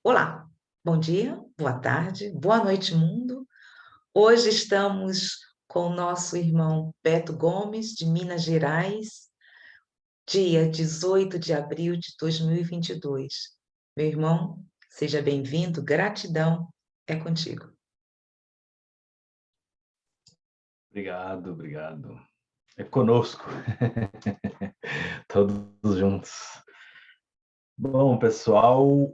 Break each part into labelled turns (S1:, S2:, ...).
S1: Olá, bom dia, boa tarde, boa noite, mundo. Hoje estamos com o nosso irmão Beto Gomes, de Minas Gerais, dia 18 de abril de 2022. Meu irmão, seja bem-vindo, gratidão, é contigo.
S2: Obrigado, obrigado. É conosco, todos juntos. Bom, pessoal,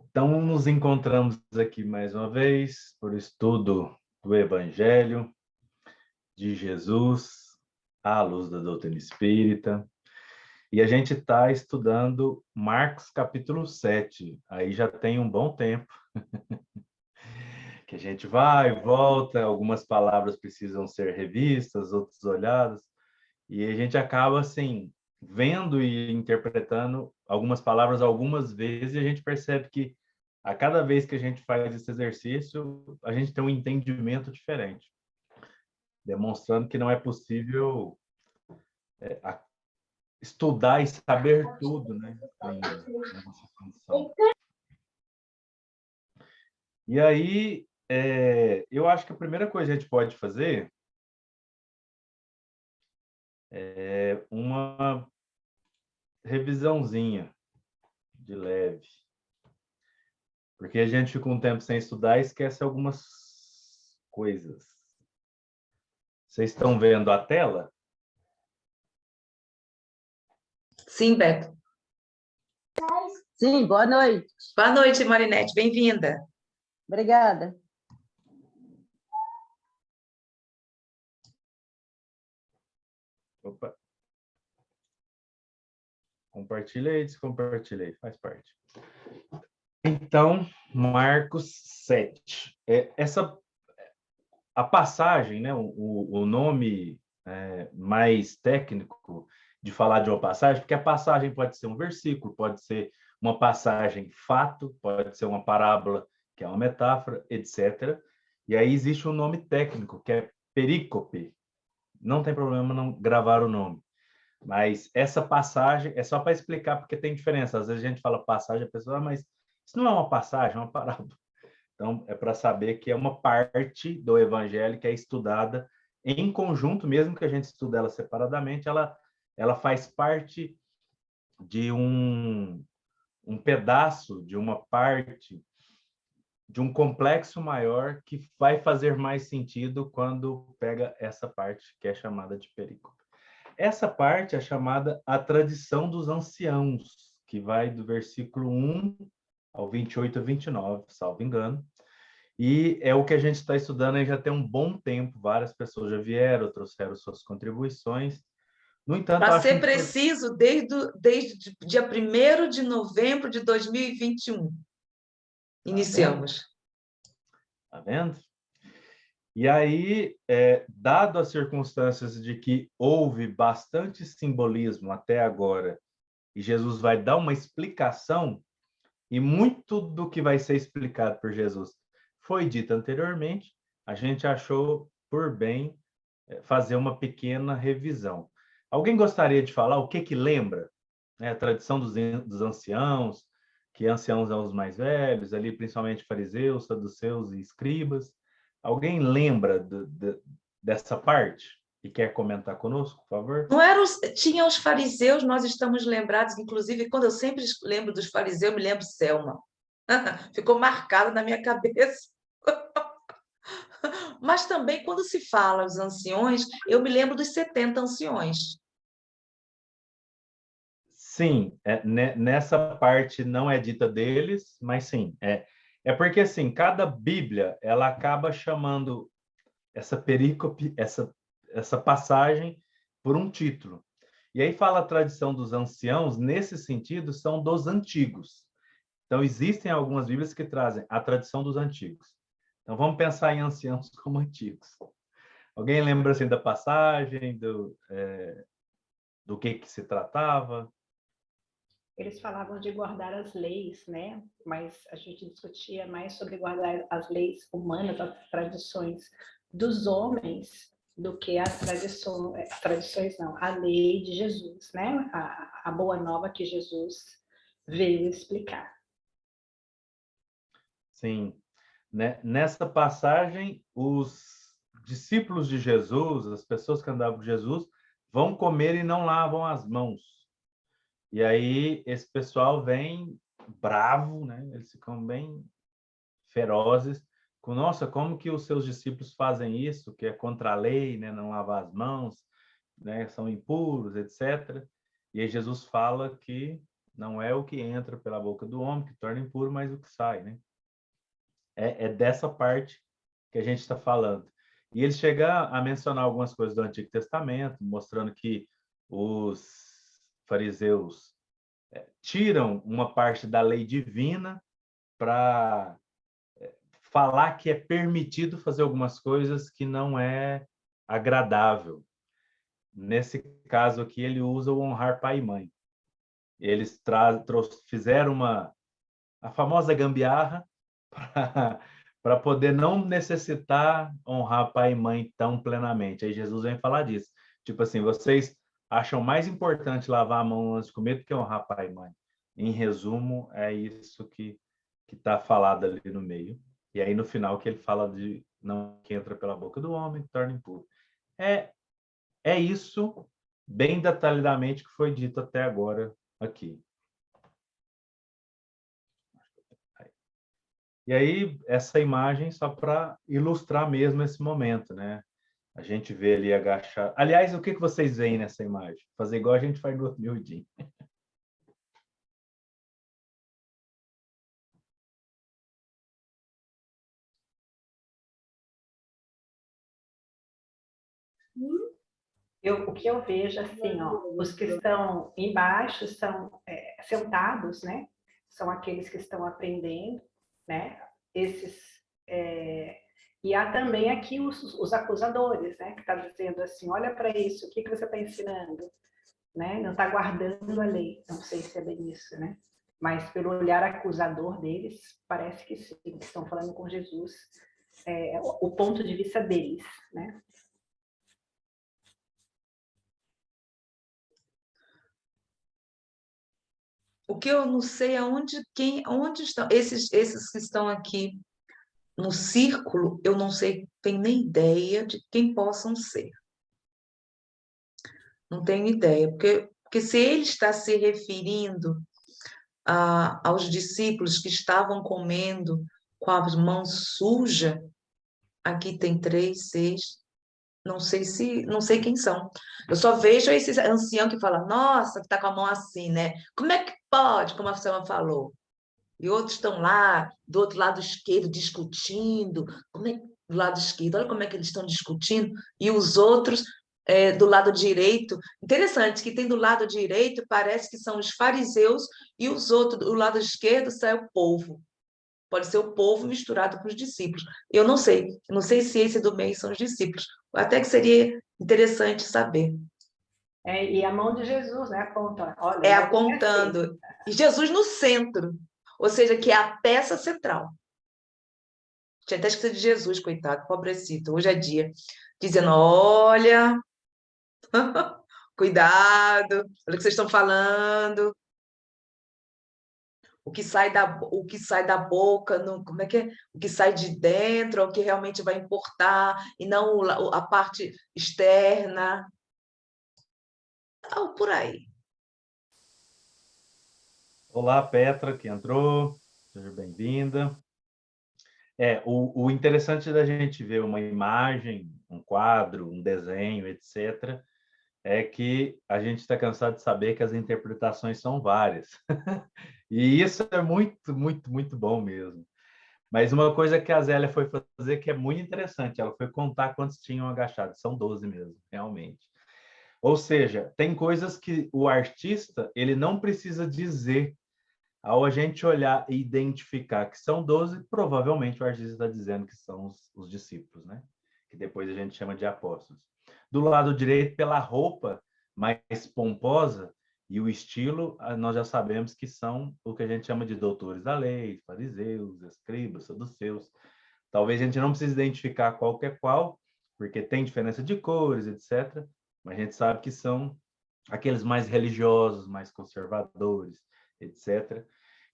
S2: então nos encontramos aqui mais uma vez por estudo do Evangelho de Jesus à luz da doutrina espírita. E a gente está estudando Marcos capítulo 7. Aí já tem um bom tempo que a gente vai e volta, algumas palavras precisam ser revistas, outras olhadas. E a gente acaba, assim, vendo e interpretando algumas palavras algumas vezes e a gente percebe que a cada vez que a gente faz esse exercício, a gente tem um entendimento diferente, demonstrando que não é possível estudar e saber tudo, né, nessa condição. E aí, eu acho que a primeira coisa que a gente pode fazer é uma revisãozinha de leve. Porque a gente fica um tempo sem estudar e esquece algumas coisas. Vocês estão vendo a tela?
S1: Sim, Beto.
S3: Sim, boa noite.
S1: Boa noite, Marinete, bem-vinda.
S3: Obrigada.
S2: Opa. Compartilha aí, descompartilha aí, faz parte. Então, Marcos 7. A passagem, né, o nome mais técnico de falar de uma passagem, porque a passagem pode ser um versículo, pode ser uma passagem fato, pode ser uma parábola, que é uma metáfora, etc. E aí existe um nome técnico, que é perícope. Não tem problema não gravar o nome. Mas essa passagem é só para explicar, porque tem diferença. Às vezes a gente fala passagem, a pessoa, mas isso não é uma passagem, é uma parábola. Então, é para saber que é uma parte do evangelho que é estudada em conjunto, mesmo que a gente estude ela separadamente, ela faz parte de um pedaço, de uma parte, de um complexo maior que vai fazer mais sentido quando pega essa parte que é chamada de perícope. Essa parte é chamada a tradição dos anciãos, que vai do versículo 1 ao 28 a 29, salvo engano. E é o que a gente está estudando aí já tem um bom tempo. Várias pessoas já vieram, trouxeram suas contribuições. No entanto,
S1: Para
S2: acho
S1: ser
S2: importante...
S1: preciso, desde dia 1º de novembro de 2021. Iniciamos.
S2: Tá vendo? E aí, dado as circunstâncias de que houve bastante simbolismo até agora, e Jesus vai dar uma explicação, e muito do que vai ser explicado por Jesus foi dito anteriormente, a gente achou por bem fazer uma pequena revisão. Alguém gostaria de falar o que lembra? A tradição dos anciãos, que anciãos são os mais velhos, ali principalmente fariseus, saduceus e escribas. Alguém lembra dessa parte e quer comentar conosco, por favor?
S1: Não eram, tinha os fariseus, nós estamos lembrados, inclusive, quando eu sempre lembro dos fariseus, eu me lembro Selma. Ficou marcado na minha cabeça. Mas também, quando se fala os anciões, eu me lembro dos 70 anciões.
S2: Sim, nessa parte não é dita deles, mas sim, é porque assim, cada Bíblia, ela acaba chamando essa perícope, essa passagem por um título. E aí fala a tradição dos anciãos, nesse sentido, são dos antigos. Então, existem algumas Bíblias que trazem a tradição dos antigos. Então, vamos pensar em anciãos como antigos. Alguém lembra assim da passagem, do que se tratava?
S4: Eles falavam de guardar as leis, né? Mas a gente discutia mais sobre guardar as leis humanas, as tradições dos homens, do que as tradições não, a lei de Jesus, né? A boa nova que Jesus veio explicar.
S2: Sim. Né? Nessa passagem, os discípulos de Jesus, as pessoas que andavam com Jesus, vão comer e não lavam as mãos. E aí esse pessoal vem bravo, né? Eles ficam bem ferozes. Nossa, como que os seus discípulos fazem isso? Que é contra a lei, né? Não lavar as mãos, né? São impuros, etc. E aí Jesus fala que não é o que entra pela boca do homem que torna impuro, mas o que sai, né? É dessa parte que a gente está falando. E ele chega a mencionar algumas coisas do Antigo Testamento, mostrando que os fariseus tiram uma parte da lei divina para falar que é permitido fazer algumas coisas que não é agradável. Nesse caso aqui, ele usa o honrar pai e mãe. Eles fizeram a famosa gambiarra para poder não necessitar honrar pai e mãe tão plenamente. Aí Jesus vem falar disso. Tipo assim, vocês acham mais importante lavar a mão antes de comer do que honrar pai e mãe. Em resumo, é isso que está falado ali no meio. E aí no final que ele fala de não que entra pela boca do homem, torna impuro. É, é isso bem detalhadamente que foi dito até agora aqui. E aí, essa imagem só para ilustrar mesmo esse momento, né? A gente vê ali agachar. Aliás, o que vocês veem nessa imagem? Fazer igual a gente faz no miudinho.
S4: O que eu vejo assim, ó, os que estão embaixo são sentados, né? São aqueles que estão aprendendo, né? Esses e há também aqui os acusadores, né? Que está dizendo assim, olha para isso, o que você está ensinando, né? Não está guardando a lei. Não sei se é bem isso, né? Mas pelo olhar acusador deles, parece que sim, que estão falando com Jesus, o ponto de vista deles, né?
S1: O que eu não sei é onde estão esses que estão aqui no círculo, eu não sei, tenho nem ideia de quem possam ser. Não tenho ideia, porque se ele está se referindo aos discípulos que estavam comendo com as mãos sujas, aqui tem 3, 6, não sei quem são. Eu só vejo esse ancião que fala, nossa, que está com a mão assim, né? Como é que pode, como a senhora falou? E outros estão lá, do outro lado esquerdo, discutindo. Como é do lado esquerdo? Olha como é que eles estão discutindo. E os outros do lado direito. Interessante que tem do lado direito, parece que são os fariseus, e os outros, do lado esquerdo, é o povo. Pode ser o povo misturado com os discípulos. Eu não sei se esse do meio são os discípulos. Até que seria interessante saber.
S4: E a mão de Jesus, né? Aponta, olha,
S1: É
S4: não é assim.
S1: apontando. E Jesus no centro, ou seja, que é a peça central. Tinha até esquecido de Jesus, coitado, pobrecito. Hoje é dia. Dizendo: olha, cuidado, olha o que vocês estão falando. O que sai da boca, como é que é? O que sai de dentro é o que realmente vai importar, e não a parte externa. Por aí.
S2: Olá, Petra, que entrou. Seja bem-vinda. O interessante da gente ver uma imagem, um quadro, um desenho, etc., é que a gente está cansado de saber que as interpretações são várias. E isso é muito, muito, muito bom mesmo. Mas uma coisa que a Zélia foi fazer que é muito interessante, ela foi contar quantos tinham agachado. São 12 mesmo, realmente. Ou seja, tem coisas que o artista ele não precisa dizer. Ao a gente olhar e identificar que são 12, provavelmente o artista está dizendo que são os discípulos, né? Que depois a gente chama de apóstolos. Do lado direito, pela roupa mais pomposa e o estilo, nós já sabemos que são o que a gente chama de doutores da lei, fariseus, escribas, saduceus. Talvez a gente não precise identificar qual que é qual, porque tem diferença de cores, etc. Mas a gente sabe que são aqueles mais religiosos, mais conservadores, etc.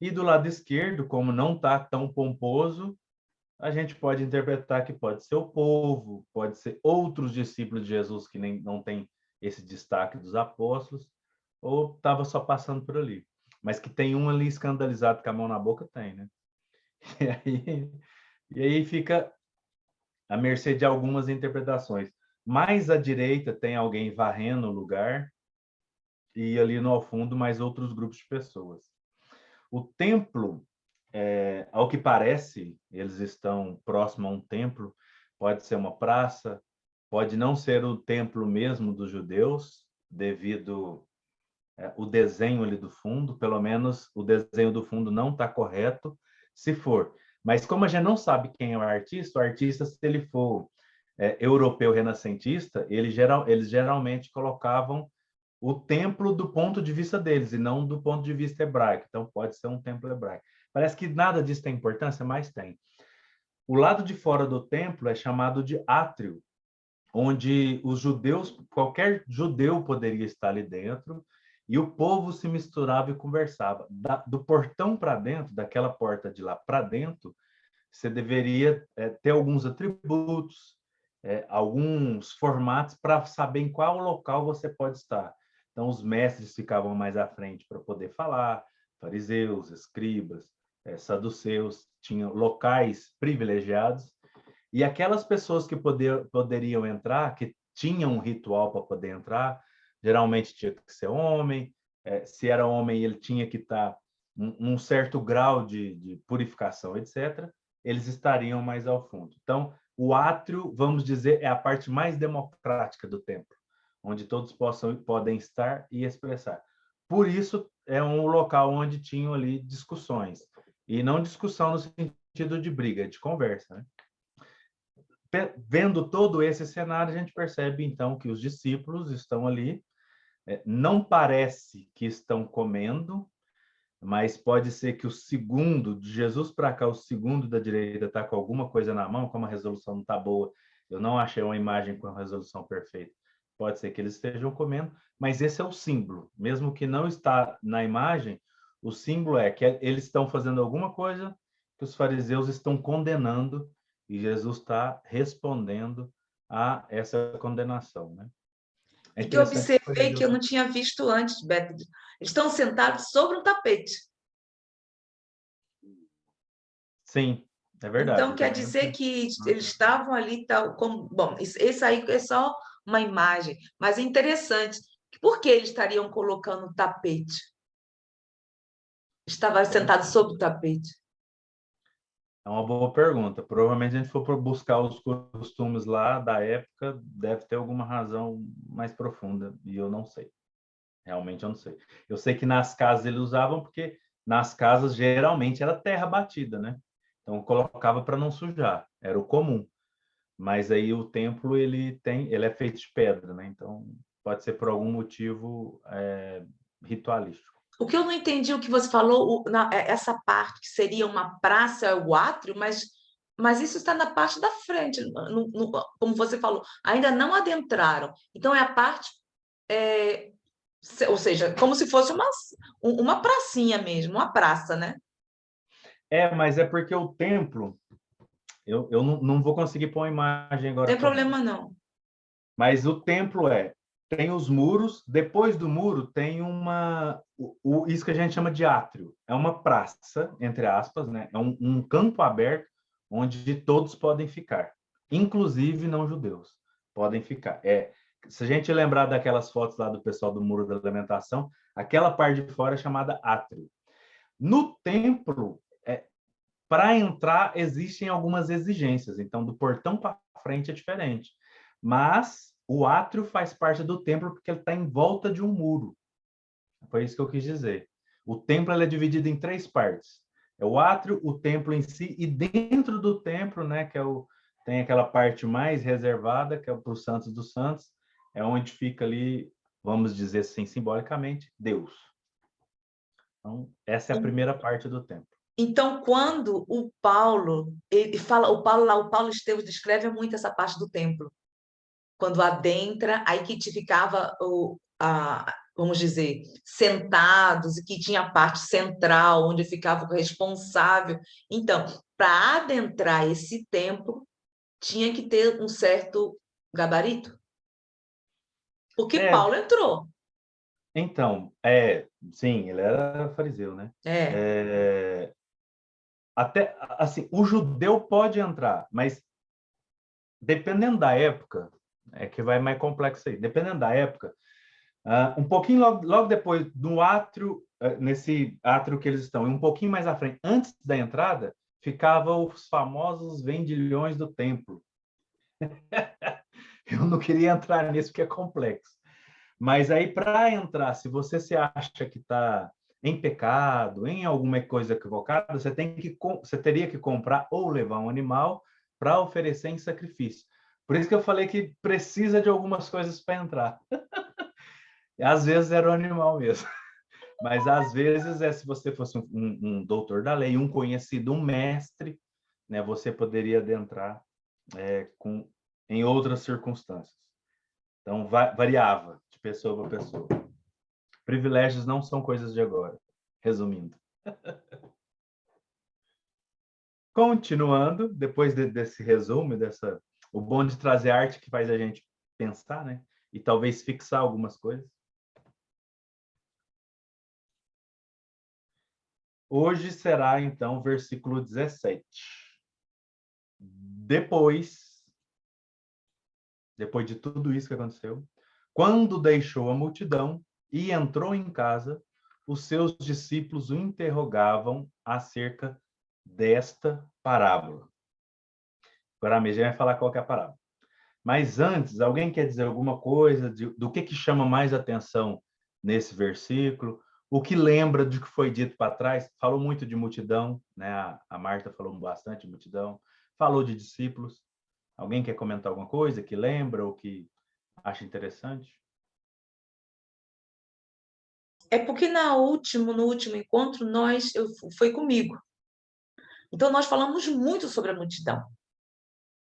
S2: E do lado esquerdo, como não está tão pomposo, a gente pode interpretar que pode ser o povo, pode ser outros discípulos de Jesus que nem, não tem esse destaque dos apóstolos, ou estava só passando por ali. Mas que tem um ali escandalizado com a mão na boca, tem, né? E aí fica à mercê de algumas interpretações. Mais à direita tem alguém varrendo o lugar, e ali no ao fundo mais outros grupos de pessoas. O templo, ao que parece, eles estão próximo a um templo, pode ser uma praça, pode não ser o templo mesmo dos judeus, devido o desenho ali do fundo, pelo menos o desenho do fundo não está correto, se for. Mas como a gente não sabe quem é o artista, se ele for europeu renascentista, eles geralmente colocavam o templo do ponto de vista deles, e não do ponto de vista hebraico. Então, pode ser um templo hebraico. Parece que nada disso tem importância, mas tem. O lado de fora do templo é chamado de átrio, onde os judeus, qualquer judeu poderia estar ali dentro, e o povo se misturava e conversava. Do portão para dentro, daquela porta de lá para dentro, você deveria ter alguns atributos, alguns formatos para saber em qual local você pode estar. Então, os mestres ficavam mais à frente para poder falar, fariseus, escribas, saduceus, tinham locais privilegiados, e aquelas pessoas que poderiam entrar, que tinham um ritual para poder entrar, geralmente tinha que ser homem, se era homem, ele tinha que estar num certo grau de purificação, etc., eles estariam mais ao fundo. Então, o átrio, vamos dizer, é a parte mais democrática do templo, onde todos podem estar e expressar. Por isso, é um local onde tinham ali discussões. E não discussão no sentido de briga, de conversa, né? Vendo todo esse cenário, a gente percebe, então, que os discípulos estão ali. Não parece que estão comendo, mas pode ser que o segundo, de Jesus para cá, o segundo da direita está com alguma coisa na mão, como a resolução não está boa. Eu não achei uma imagem com a resolução perfeita. Pode ser que eles estejam comendo, mas esse é o símbolo. Mesmo que não está na imagem, o símbolo é que eles estão fazendo alguma coisa que os fariseus estão condenando, e Jesus está respondendo a essa condenação, né? É
S1: E que eu
S2: interessante que
S1: observei que eu não tinha visto antes, Beto. Eles estão sentados sobre um tapete.
S2: Sim, é verdade.
S1: Então, quer dizer que eles estavam ali, tal, como. Bom, esse aí é só uma imagem, mas é interessante. Por que eles estariam colocando o tapete? Estava sentado sobre o tapete.
S2: É uma boa pergunta. Provavelmente, a gente for buscar os costumes lá da época, deve ter alguma razão mais profunda, e eu não sei. Realmente, eu não sei. Eu sei que nas casas eles usavam, porque nas casas geralmente era terra batida, né? Então, colocava para não sujar, era o comum. Mas aí o templo ele é feito de pedra, né? Então, pode ser por algum motivo ritualístico.
S1: O que eu não entendi, o que você falou, essa parte que seria uma praça, o átrio, mas isso está na parte da frente, como você falou, ainda não adentraram. Então, é a parte, ou seja, como se fosse uma pracinha mesmo, uma praça, né?
S2: Mas é porque o templo, eu não vou conseguir pôr uma imagem
S1: Não
S2: agora
S1: tem
S2: para mim.
S1: problema, não.
S2: Mas o templo tem os muros, depois do muro tem isso que a gente chama de átrio. É uma praça, entre aspas, né? É um campo aberto onde todos podem ficar, inclusive não judeus podem ficar. Se a gente lembrar daquelas fotos lá do pessoal do Muro da Lamentação, aquela parte de fora é chamada átrio. No templo, para entrar, existem algumas exigências. Então, do portão para frente é diferente. Mas o átrio faz parte do templo porque ele está em volta de um muro. Foi isso que eu quis dizer. O templo é dividido em 3 partes. É o átrio, o templo em si, e dentro do templo, né, tem aquela parte mais reservada, que é para os Santos dos Santos, é onde fica ali, vamos dizer assim, simbolicamente, Deus. Então, essa é a primeira parte do templo.
S1: Então, quando o Paulo, ele fala, o Paulo Esteves descreve muito essa parte do templo. Quando adentra, aí que ficava vamos dizer, sentados, e que tinha a parte central, onde ficava o responsável. Então, para adentrar esse templo, tinha que ter um certo gabarito. Porque Paulo entrou.
S2: Então, sim, ele era fariseu, né? Até, assim, o judeu pode entrar, mas dependendo da época, é que vai mais complexo aí, dependendo da época, um pouquinho logo depois do átrio, nesse átrio que eles estão, e um pouquinho mais à frente, antes da entrada, ficavam os famosos vendilhões do templo. Eu não queria entrar nisso porque é complexo. Mas aí, para entrar, se você se acha que está em pecado, em alguma coisa equivocada, você teria que comprar ou levar um animal para oferecer em sacrifício. Por isso que eu falei que precisa de algumas coisas para entrar. Às vezes era o animal mesmo. Mas às vezes se você fosse um doutor da lei, um conhecido, um mestre, né, você poderia adentrar em outras circunstâncias. Então, variava de pessoa para pessoa. Privilégios não são coisas de agora, resumindo. Continuando, depois desse resumo, o bom de trazer arte que faz a gente pensar, né? E talvez fixar algumas coisas. Hoje será, então, versículo 17. Depois de tudo isso que aconteceu, quando deixou a multidão e entrou em casa, os seus discípulos o interrogavam acerca desta parábola. Agora a Megé vai falar qual que é a parábola. Mas antes, alguém quer dizer alguma coisa do que chama mais atenção nesse versículo? O que lembra do que foi dito para trás? Falou muito de multidão, né? A Marta falou bastante de multidão. Falou de discípulos. Alguém quer comentar alguma coisa que lembra ou que acha interessante?
S1: É porque no último encontro, foi comigo. Então, nós falamos muito sobre a multidão.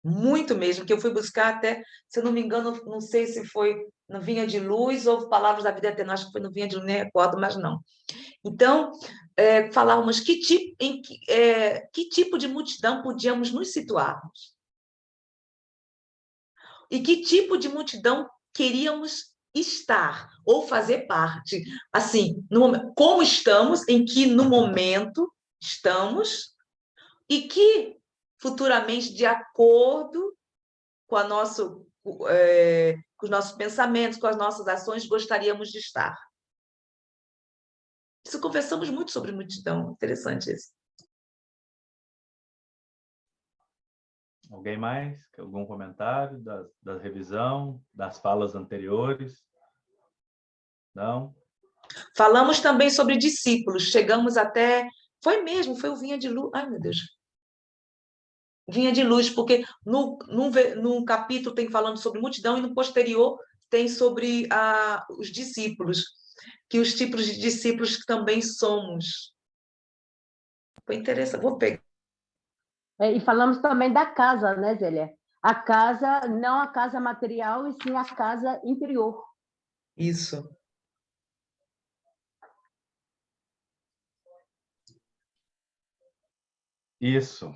S1: Muito mesmo, que eu fui buscar até, se eu não me engano, não sei se foi no Vinha de Luz ou Palavras da Vida Eterna, acho que foi no Vinha de Luz, nem recordo, mas não. Então, falávamos que tipo de multidão podíamos nos situarmos. E que tipo de multidão queríamos estar ou fazer parte. Assim, como estamos, em que no momento estamos, e que futuramente, de acordo com com os nossos pensamentos, com as nossas ações, gostaríamos de estar. Isso conversamos muito sobre multidão, interessante isso.
S2: Alguém mais? Algum comentário da revisão, das falas anteriores? Não?
S1: Falamos também sobre discípulos, chegamos até... Foi o Vinha de Luz. Ai, meu Deus. Vinha de Luz, porque no capítulo tem falando sobre multidão e no posterior tem sobre os discípulos, que os tipos de discípulos que também somos. Foi interessante. Vou pegar.
S3: E falamos também da casa, né, Zélia? A casa, não a casa material, e sim a casa interior.
S1: Isso.
S2: Isso.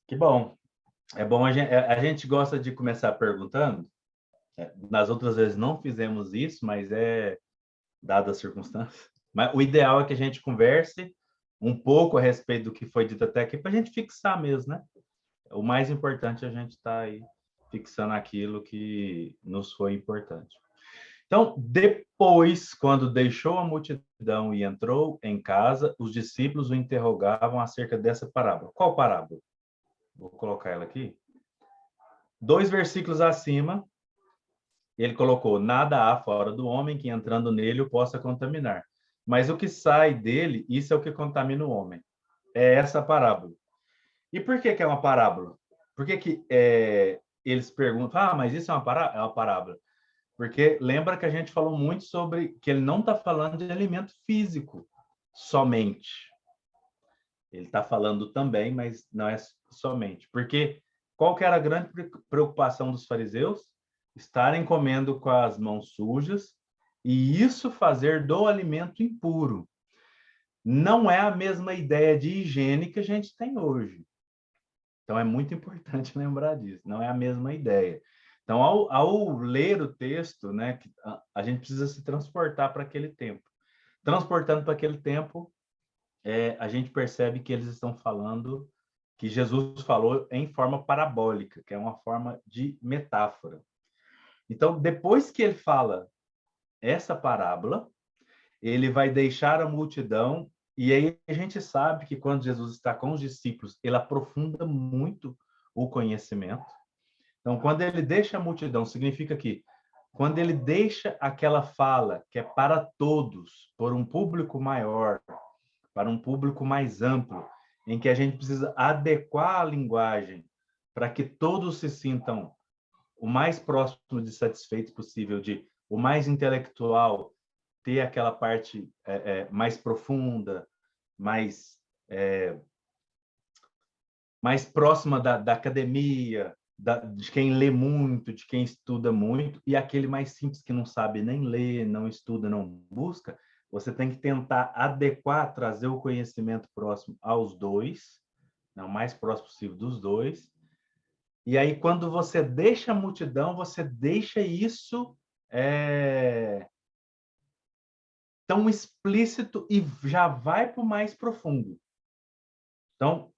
S2: Que bom. É bom, a gente gosta de começar perguntando. Nas outras vezes não fizemos isso, mas dada as circunstâncias. Mas o ideal é que a gente converse um pouco a respeito do que foi dito até aqui, para a gente fixar mesmo, né? O mais importante é a gente estar aí fixando aquilo que nos foi importante. Então, depois, quando deixou a multidão e entrou em casa, os discípulos o interrogavam acerca dessa parábola. Qual parábola? Vou colocar ela aqui. 2 versículos acima, ele colocou: nada há fora do homem que entrando nele o possa contaminar. Mas o que sai dele, isso é o que contamina o homem. É essa parábola. E por que é uma parábola? Por que eles perguntam, mas isso é uma parábola? Porque lembra que a gente falou muito sobre que ele não está falando de alimento físico somente. Ele está falando também, mas não é somente. Porque qual que era a grande preocupação dos fariseus? Estarem comendo com as mãos sujas e isso fazer do alimento impuro. Não é a mesma ideia de higiene que a gente tem hoje. Então, é muito importante lembrar disso. Não é a mesma ideia. Então, ao ler o texto, né, a gente precisa se transportar para aquele tempo. Transportando para aquele tempo, a gente percebe que eles estão falando, que Jesus falou em forma parabólica, que é uma forma de metáfora. Então, depois que ele fala essa parábola, ele vai deixar a multidão, e aí a gente sabe que quando Jesus está com os discípulos, ele aprofunda muito o conhecimento. Então, quando ele deixa a multidão, significa que quando ele deixa aquela fala que é para todos, por um público maior, para um público mais amplo, em que a gente precisa adequar a linguagem para que todos se sintam o mais próximo de satisfeitos possível, de o mais intelectual ter aquela parte mais profunda, mais próxima da academia, de quem lê muito, de quem estuda muito, e aquele mais simples que não sabe nem ler, não estuda, não busca, você tem que tentar adequar, trazer o conhecimento próximo aos dois, né, o mais próximo possível dos dois. E aí, quando você deixa a multidão, você deixa isso tão explícito e já vai para o mais profundo. Então,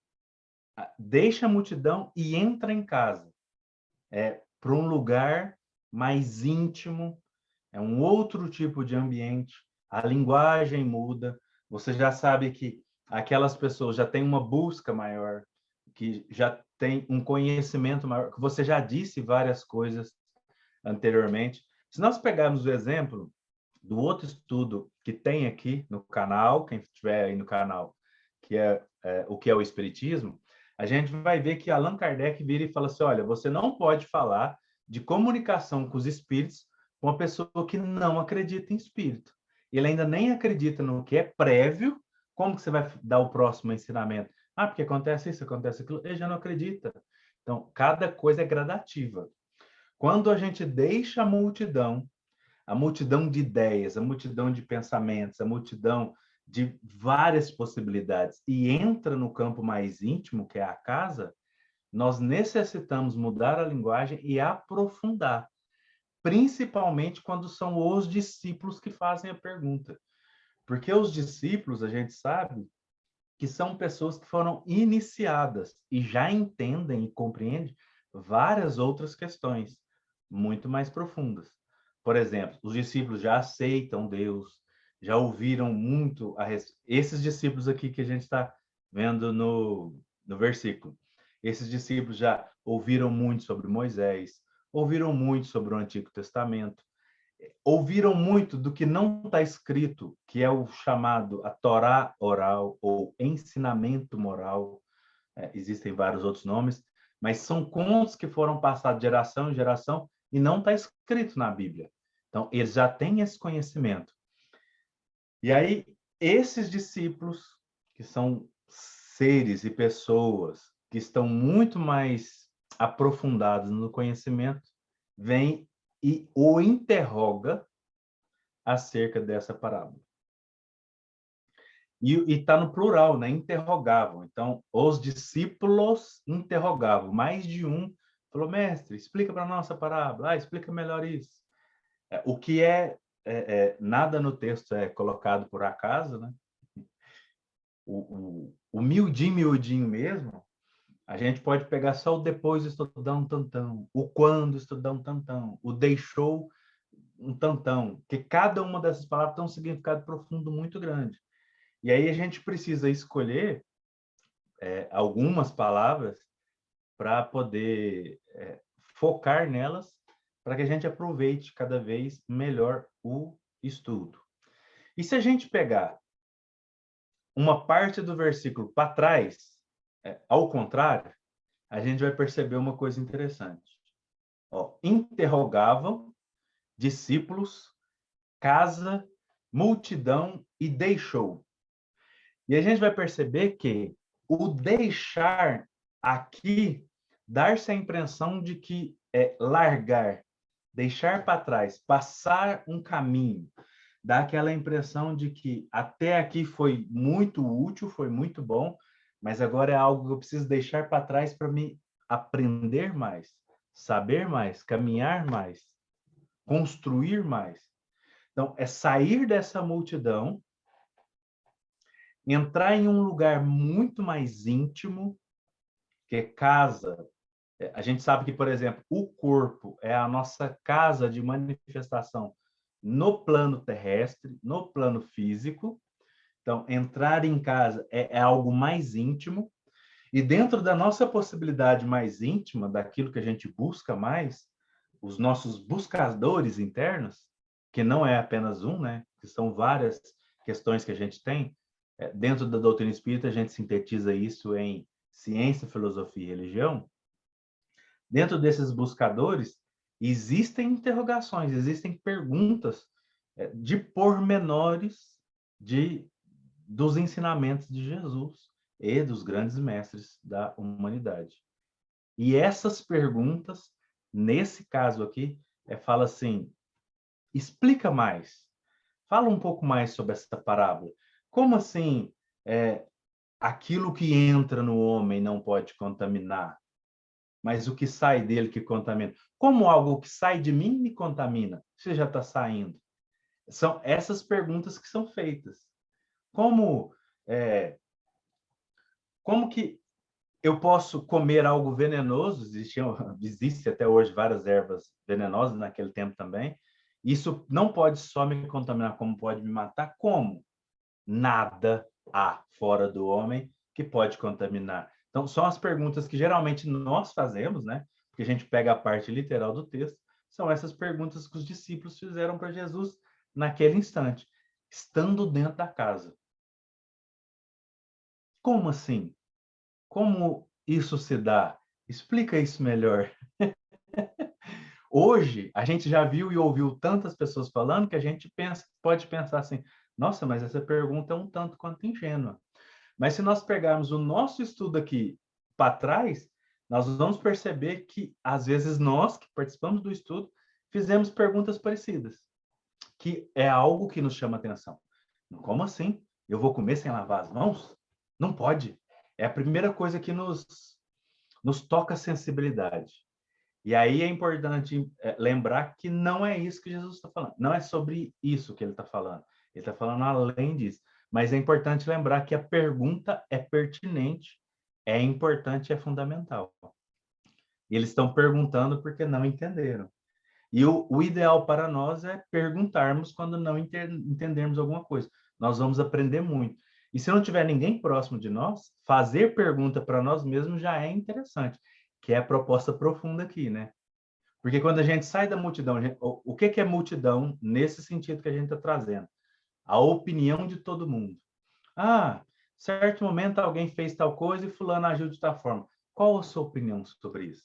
S2: deixa a multidão e entra em casa. Para um lugar mais íntimo, é um outro tipo de ambiente, a linguagem muda, você já sabe que aquelas pessoas já têm uma busca maior, que já tem um conhecimento maior, que você já disse várias coisas anteriormente. Se nós pegarmos o exemplo do outro estudo que tem aqui no canal, quem estiver aí no canal, que é o que é o Espiritismo, a gente vai ver que Allan Kardec vira e fala assim, olha, você não pode falar de comunicação com os espíritos com uma pessoa que não acredita em espírito. Ele ainda nem acredita no que é prévio, como que você vai dar o próximo ensinamento? Ah, porque acontece isso, acontece aquilo. Ele já não acredita. Então, cada coisa é gradativa. Quando a gente deixa a multidão de ideias, a multidão de pensamentos, a multidão de várias possibilidades, e entra no campo mais íntimo, que é a casa, nós necessitamos mudar a linguagem e aprofundar, principalmente quando são os discípulos que fazem a pergunta. Porque os discípulos, a gente sabe, que são pessoas que foram iniciadas e já entendem e compreendem várias outras questões muito mais profundas. Por exemplo, os discípulos já aceitam Deus, já ouviram muito esses discípulos aqui que a gente está vendo no versículo. Esses discípulos já ouviram muito sobre Moisés, ouviram muito sobre o Antigo Testamento, ouviram muito do que não está escrito, que é o chamado a Torá oral ou ensinamento moral. Existem vários outros nomes, mas são contos que foram passados de geração em geração e não está escrito na Bíblia. Então, eles já têm esse conhecimento. E aí, esses discípulos, que são seres e pessoas que estão muito mais aprofundados no conhecimento, vêm e o interroga acerca dessa parábola. E está no plural, né? Interrogavam. Então, os discípulos interrogavam. Mais de um falou, mestre, explica para nós essa parábola. Ah, explica melhor isso. O que nada no texto é colocado por acaso, né? O miudinho mesmo, a gente pode pegar só o depois estudar um tantão, o quando estudar um tantão, o deixou um tantão, que cada uma dessas palavras tem um significado profundo muito grande. E aí a gente precisa escolher algumas palavras para poder focar nelas, para que a gente aproveite cada vez melhor o estudo. E se a gente pegar uma parte do versículo para trás, ao contrário, a gente vai perceber uma coisa interessante. Interrogavam discípulos, casa, multidão e deixou. E a gente vai perceber que o deixar aqui dá-se a impressão de que é largar, deixar para trás, passar um caminho, dá aquela impressão de que até aqui foi muito útil, foi muito bom, mas agora é algo que eu preciso deixar para trás para me aprender mais, saber mais, caminhar mais, construir mais. Então, é sair dessa multidão, entrar em um lugar muito mais íntimo, que é casa. A gente sabe que, por exemplo, o corpo é a nossa casa de manifestação no plano terrestre, no plano físico. Então, entrar em casa é algo mais íntimo. E dentro da nossa possibilidade mais íntima, daquilo que a gente busca mais, os nossos buscadores internos, que não é apenas um, né? Que são várias questões que a gente tem. Dentro da doutrina espírita, a gente sintetiza isso em ciência, filosofia e religião. Dentro desses buscadores, existem interrogações, existem perguntas de pormenores dos ensinamentos de Jesus e dos grandes mestres da humanidade. E essas perguntas, nesse caso aqui, fala assim, explica mais, fala um pouco mais sobre essa parábola. Como assim aquilo que entra no homem não pode contaminar, mas o que sai dele que contamina? Como algo que sai de mim me contamina? Você já está saindo. São essas perguntas que são feitas. Como que eu posso comer algo venenoso? Existe até hoje várias ervas venenosas naquele tempo também. Isso não pode só me contaminar, como pode me matar? Como? Nada há fora do homem que pode contaminar. Então, são as perguntas que geralmente nós fazemos, né? Porque a gente pega a parte literal do texto, são essas perguntas que os discípulos fizeram para Jesus naquele instante, estando dentro da casa. Como assim? Como isso se dá? Explica isso melhor. Hoje, a gente já viu e ouviu tantas pessoas falando que a gente pode pensar assim, nossa, mas essa pergunta é um tanto quanto ingênua. Mas se nós pegarmos o nosso estudo aqui para trás, nós vamos perceber que, às vezes, nós que participamos do estudo, fizemos perguntas parecidas, que é algo que nos chama atenção. Como assim? Eu vou comer sem lavar as mãos? Não pode. É a primeira coisa que nos toca a sensibilidade. E aí é importante lembrar que não é isso que Jesus está falando. Não é sobre isso que ele está falando. Ele está falando além disso. Mas é importante lembrar que a pergunta é pertinente, é importante, é fundamental. E eles estão perguntando porque não entenderam. E o ideal para nós é perguntarmos quando não entendermos alguma coisa. Nós vamos aprender muito. E se não tiver ninguém próximo de nós, fazer pergunta para nós mesmos já é interessante, que é a proposta profunda aqui, né? Porque quando a gente sai da multidão, o que é multidão nesse sentido que a gente está trazendo? A opinião de todo mundo. Ah, certo momento alguém fez tal coisa e fulano agiu de tal forma. Qual a sua opinião sobre isso?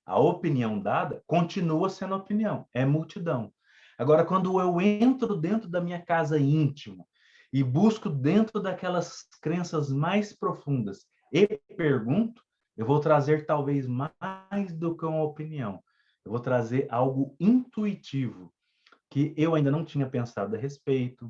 S2: A opinião dada continua sendo opinião, é multidão. Agora, quando eu entro dentro da minha casa íntima e busco dentro daquelas crenças mais profundas e pergunto, eu vou trazer talvez mais do que uma opinião. Eu vou trazer algo intuitivo que eu ainda não tinha pensado a respeito.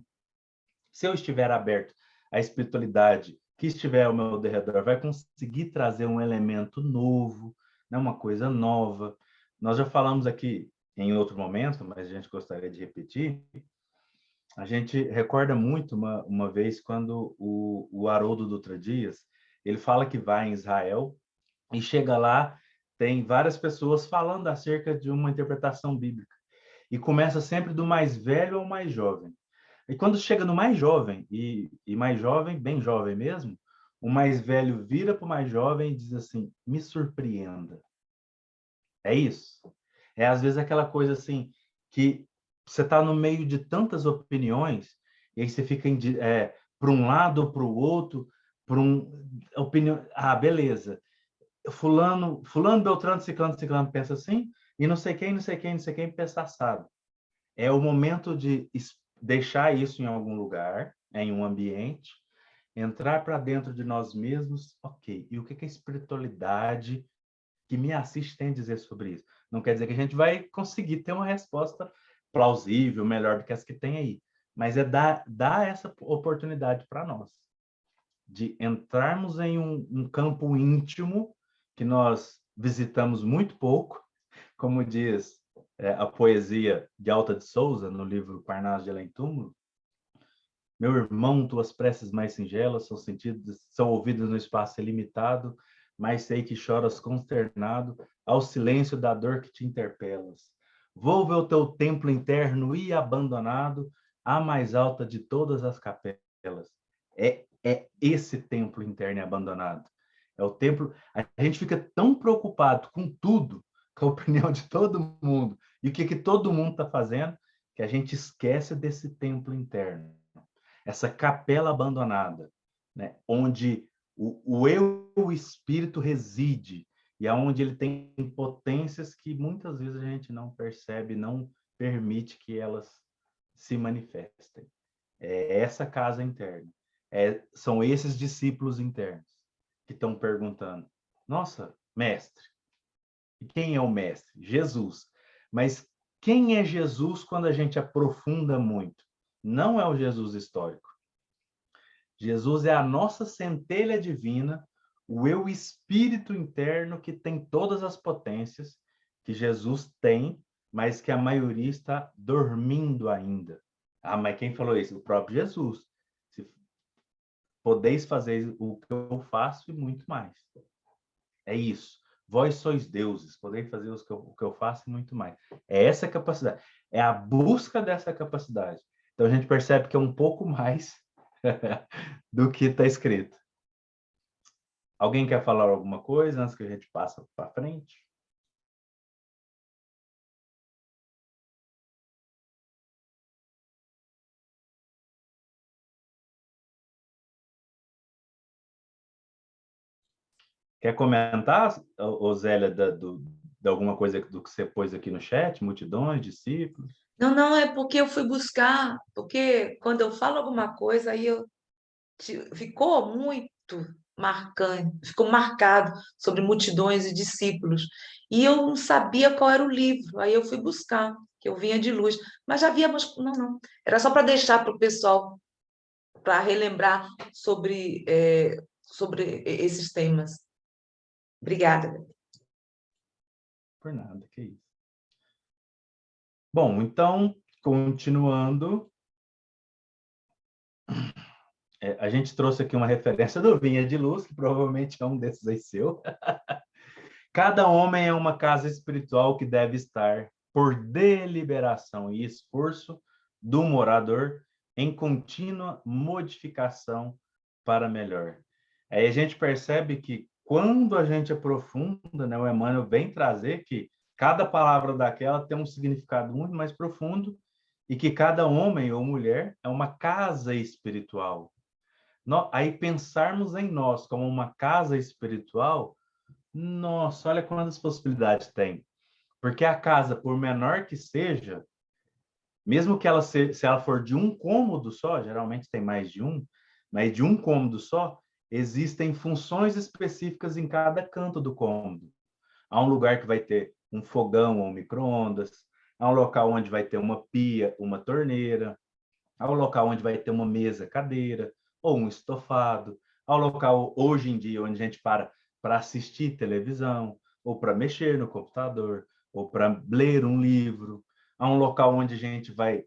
S2: Se eu estiver aberto à espiritualidade que estiver ao meu redor, vai conseguir trazer um elemento novo, né? Uma coisa nova. Nós já falamos aqui em outro momento, mas a gente gostaria de repetir. A gente recorda muito uma vez quando o Haroldo Dutra Dias, ele fala que vai em Israel e chega lá, tem várias pessoas falando acerca de uma interpretação bíblica. E começa sempre do mais velho ao mais jovem. E quando chega no mais jovem, e mais jovem, bem jovem mesmo, o mais velho vira para o mais jovem e diz assim, me surpreenda. É isso. É às vezes aquela coisa assim, que você está no meio de tantas opiniões, e aí você fica para um lado ou para o outro, opinião. Ah, beleza. Fulano, Beltrano, Ciclano pensa assim, e não sei quem pensa assado. É o momento de deixar isso em algum lugar, em um ambiente, entrar para dentro de nós mesmos, ok, e o que a espiritualidade que me assiste tem a dizer sobre isso? Não quer dizer que a gente vai conseguir ter uma resposta plausível, melhor do que as que tem aí, mas é dar essa oportunidade para nós, de entrarmos em um campo íntimo que nós visitamos muito pouco, como diz a poesia de Alta de Souza, no livro Parnaso de Além Túmulo. Meu irmão, tuas preces mais singelas são ouvidas no espaço ilimitado, mas sei que choras consternado ao silêncio da dor que te interpelas. Volve o teu templo interno e abandonado, a mais alta de todas as capelas. É esse templo interno e abandonado. É o templo. A gente fica tão preocupado com tudo, com a opinião de todo mundo, e o que todo mundo está fazendo, que a gente esquece desse templo interno. Essa capela abandonada, né? Onde o eu, o espírito reside, e aonde ele tem potências que muitas vezes a gente não percebe, não permite que elas se manifestem. É essa casa interna. São esses discípulos internos que estão perguntando: nossa, mestre, e quem é o mestre? Jesus. Mas quem é Jesus quando a gente aprofunda muito? Não é o Jesus histórico. Jesus é a nossa centelha divina, o eu espírito interno que tem todas as potências que Jesus tem, mas que a maioria está dormindo ainda. Ah, mas quem falou isso? O próprio Jesus. Se podeis fazer o que eu faço e muito mais. É isso. Vós sois deuses, podeis fazer o que eu faço e muito mais. É essa capacidade. É a busca dessa capacidade. Então a gente percebe que é um pouco mais do que está escrito. Alguém quer falar alguma coisa antes que a gente passe para frente? Quer comentar, Zélia, de alguma coisa do que você pôs aqui no chat? Multidões, discípulos?
S1: Não, é porque eu fui buscar, porque quando eu falo alguma coisa, ficou muito marcante, ficou marcado sobre multidões e discípulos. E eu não sabia qual era o livro, aí eu fui buscar, que eu vinha de luz. Mas já havíamos. Não. Era só para deixar para o pessoal, para relembrar sobre esses temas. Obrigada.
S2: Por nada, que isso. Bom, então, continuando, a gente trouxe aqui uma referência do Vinha de Luz, que provavelmente é um desses aí seu. Cada homem é uma casa espiritual que deve estar, por deliberação e esforço do morador, em contínua modificação para melhor. Aí a gente percebe que quando a gente aprofunda, né, o Emmanuel vem trazer que cada palavra daquela tem um significado muito mais profundo e que cada homem ou mulher é uma casa espiritual. Aí pensarmos em nós como uma casa espiritual, nossa, olha quantas possibilidades tem. Porque a casa, por menor que seja, mesmo que ela se ela for de um cômodo só, geralmente tem mais de um, mas de um cômodo só, existem funções específicas em cada canto do cômodo. Há um lugar que vai ter um fogão ou um micro-ondas, há um local onde vai ter uma pia, uma torneira, há um local onde vai ter uma mesa, cadeira, ou um estofado, há um local, hoje em dia, onde a gente para assistir televisão, ou para mexer no computador, ou para ler um livro, há um local onde a gente vai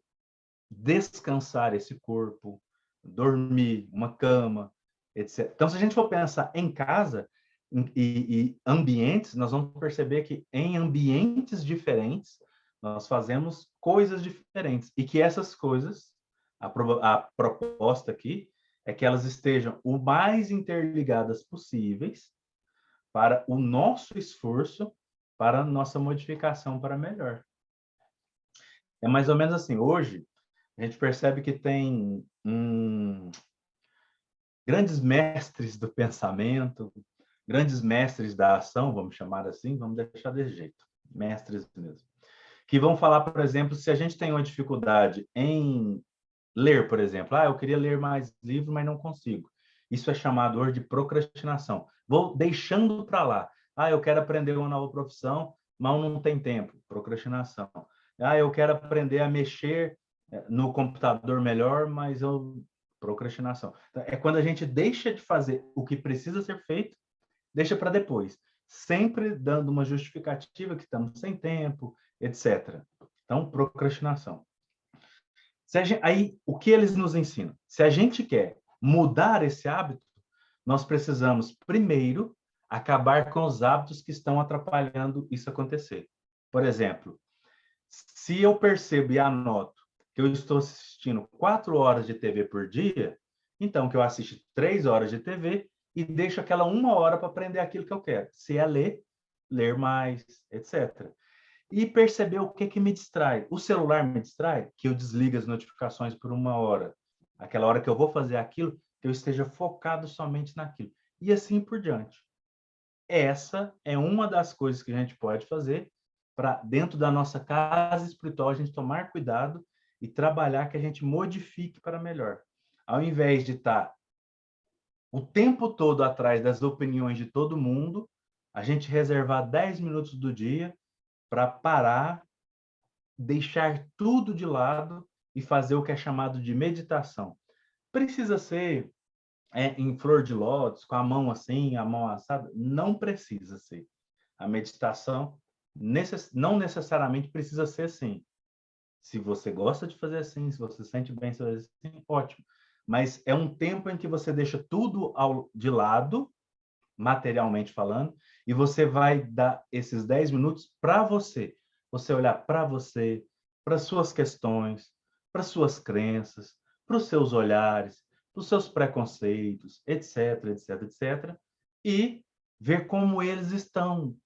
S2: descansar esse corpo, dormir, uma cama, etc. Então, se a gente for pensar em casa e ambientes, nós vamos perceber que em ambientes diferentes, nós fazemos coisas diferentes e que essas coisas, a proposta aqui é que elas estejam o mais interligadas possíveis para o nosso esforço, para a nossa modificação para melhor. É mais ou menos assim, hoje, a gente percebe que tem grandes mestres do pensamento, grandes mestres da ação, vamos chamar assim, vamos deixar desse jeito, mestres mesmo, que vão falar, por exemplo, se a gente tem uma dificuldade em ler, por exemplo, eu queria ler mais livros, mas não consigo. Isso é chamado hoje de procrastinação. Vou deixando para lá. Eu quero aprender uma nova profissão, mas não tem tempo, procrastinação. Eu quero aprender a mexer no computador melhor, mas procrastinação. Então, é quando a gente deixa de fazer o que precisa ser feito, deixa para depois, sempre dando uma justificativa que estamos sem tempo, etc. Então, procrastinação. Aí, o que eles nos ensinam? Se a gente quer mudar esse hábito, nós precisamos, primeiro, acabar com os hábitos que estão atrapalhando isso acontecer. Por exemplo, se eu percebo e anoto que eu estou assistindo 4 horas de TV por dia, então que eu assisto 3 horas de TV e deixo aquela 1 hora para aprender aquilo que eu quero. Se é ler mais, etc. E perceber o que me distrai. O celular me distrai, que eu desligo as notificações por 1 hora. Aquela hora que eu vou fazer aquilo, que eu esteja focado somente naquilo. E assim por diante. Essa é uma das coisas que a gente pode fazer para, dentro da nossa casa espiritual, a gente tomar cuidado e trabalhar que a gente modifique para melhor. Ao invés de estar o tempo todo atrás das opiniões de todo mundo, a gente reservar 10 minutos do dia para parar, deixar tudo de lado e fazer o que é chamado de meditação. Precisa ser em flor de lótus, com a mão assim, a mão assada? Não precisa ser. A meditação não necessariamente precisa ser assim. Se você gosta de fazer assim, se você sente bem de fazer assim, ótimo. Mas é um tempo em que você deixa tudo de lado, materialmente falando, e você vai dar esses 10 minutos para você. Você olhar para você, para suas questões, para suas crenças, para os seus olhares, para os seus preconceitos, etc, etc, etc, e ver como eles estão,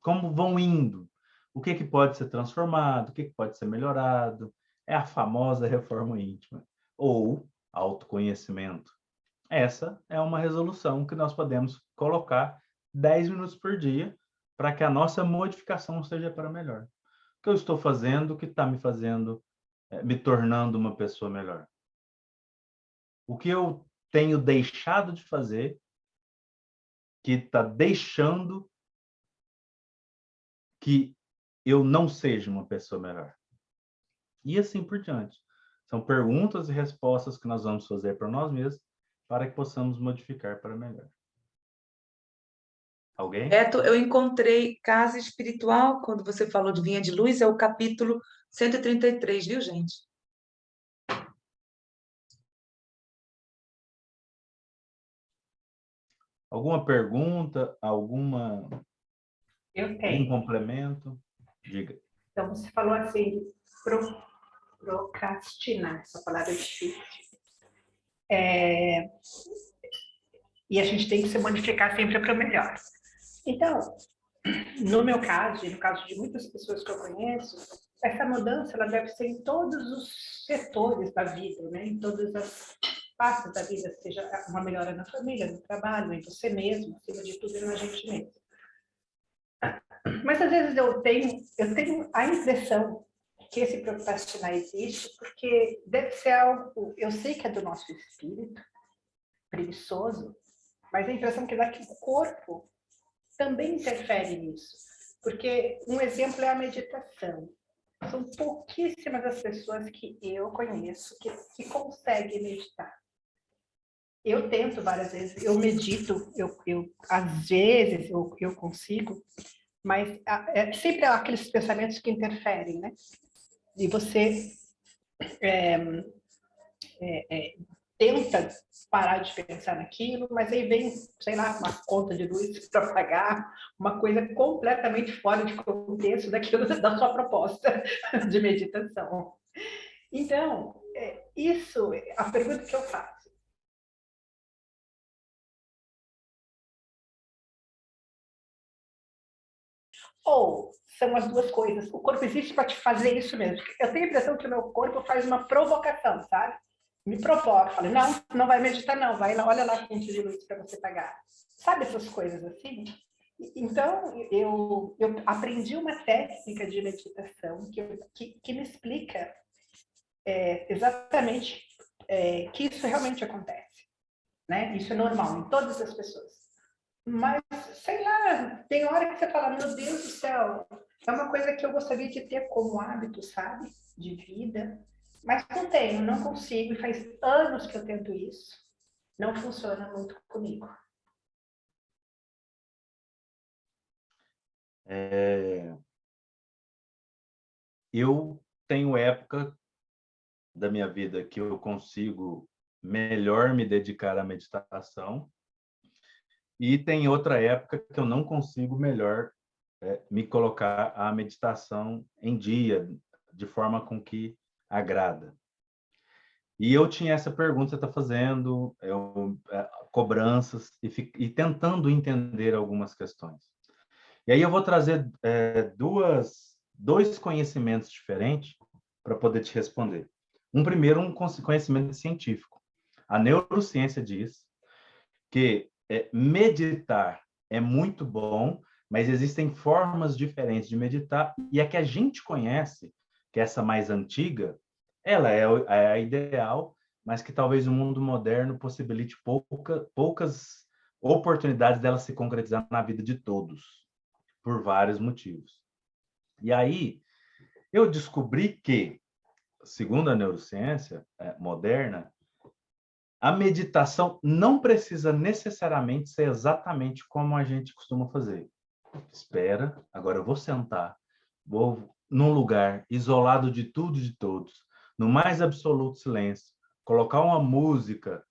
S2: como vão indo, o que pode ser transformado, o que pode ser melhorado. É a famosa reforma íntima, ou autoconhecimento. Essa é uma resolução que nós podemos colocar 10 minutos por dia para que a nossa modificação seja para melhor. O que eu estou fazendo, o que está me fazendo, me tornando uma pessoa melhor? O que eu tenho deixado de fazer que está deixando que eu não seja uma pessoa melhor? E assim por diante. São perguntas e respostas que nós vamos fazer para nós mesmos para que possamos modificar para melhor. Alguém?
S1: Beto, eu encontrei Casa Espiritual, quando você falou de Vinha de Luz, é o capítulo 133, viu, gente?
S2: Alguma pergunta? Algum complemento? Diga.
S4: Então, você falou assim, procrastinar, essa palavra é difícil. E a gente tem que se modificar sempre para o melhor. Então, no meu caso, e no caso de muitas pessoas que eu conheço, essa mudança ela deve ser em todos os setores da vida, né? Em todas as partes da vida, seja uma melhora na família, no trabalho, em você mesmo, acima de tudo, na gente mesmo. Mas às vezes eu tenho a impressão que esse procrastinar existe porque deve ser algo, eu sei que é do nosso espírito, preguiçoso, mas a impressão que dá que o corpo também interfere nisso. Porque um exemplo é a meditação. São pouquíssimas as pessoas que eu conheço que conseguem meditar. Eu tento várias vezes, eu medito, às vezes eu consigo, mas sempre há aqueles pensamentos que interferem, né? E você tenta parar de pensar naquilo, mas aí vem, sei lá, uma conta de luz para pagar, uma coisa completamente fora de contexto daquilo da sua proposta de meditação. Então, isso é a pergunta que eu faço. Ou são as duas coisas. O corpo existe para te fazer isso mesmo. Eu tenho a impressão que o meu corpo faz uma provocação, sabe? Me provoca, fala, não vai meditar, não, vai lá, olha lá a conta de luz para você pagar. Sabe essas coisas assim? Então, eu aprendi uma técnica de meditação que me explica exatamente que isso realmente acontece, né? Isso é normal em todas as pessoas. Mas, sei lá, tem hora que você fala, meu Deus do céu, é uma coisa que eu gostaria de ter como hábito, sabe? De vida. Mas não tenho, não consigo, e faz anos que eu tento isso. Não funciona muito comigo.
S2: Eu tenho época da minha vida que eu consigo melhor me dedicar à meditação, e tem outra época que eu não consigo melhor me colocar a meditação em dia, de forma com que agrada. E eu tinha essa pergunta que você está fazendo, cobranças, e tentando entender algumas questões. E aí eu vou trazer dois conhecimentos diferentes para poder te responder. Primeiro, um conhecimento científico. A neurociência diz que meditar é muito bom, mas existem formas diferentes de meditar, e a que a gente conhece, que é essa mais antiga, ela é a ideal, mas que talvez o mundo moderno possibilite poucas oportunidades dela se concretizar na vida de todos, por vários motivos. E aí, eu descobri que, segundo a neurociência moderna, a meditação não precisa necessariamente ser exatamente como a gente costuma fazer. Espera, agora eu vou sentar, vou num lugar isolado de tudo e de todos, no mais absoluto silêncio, colocar uma música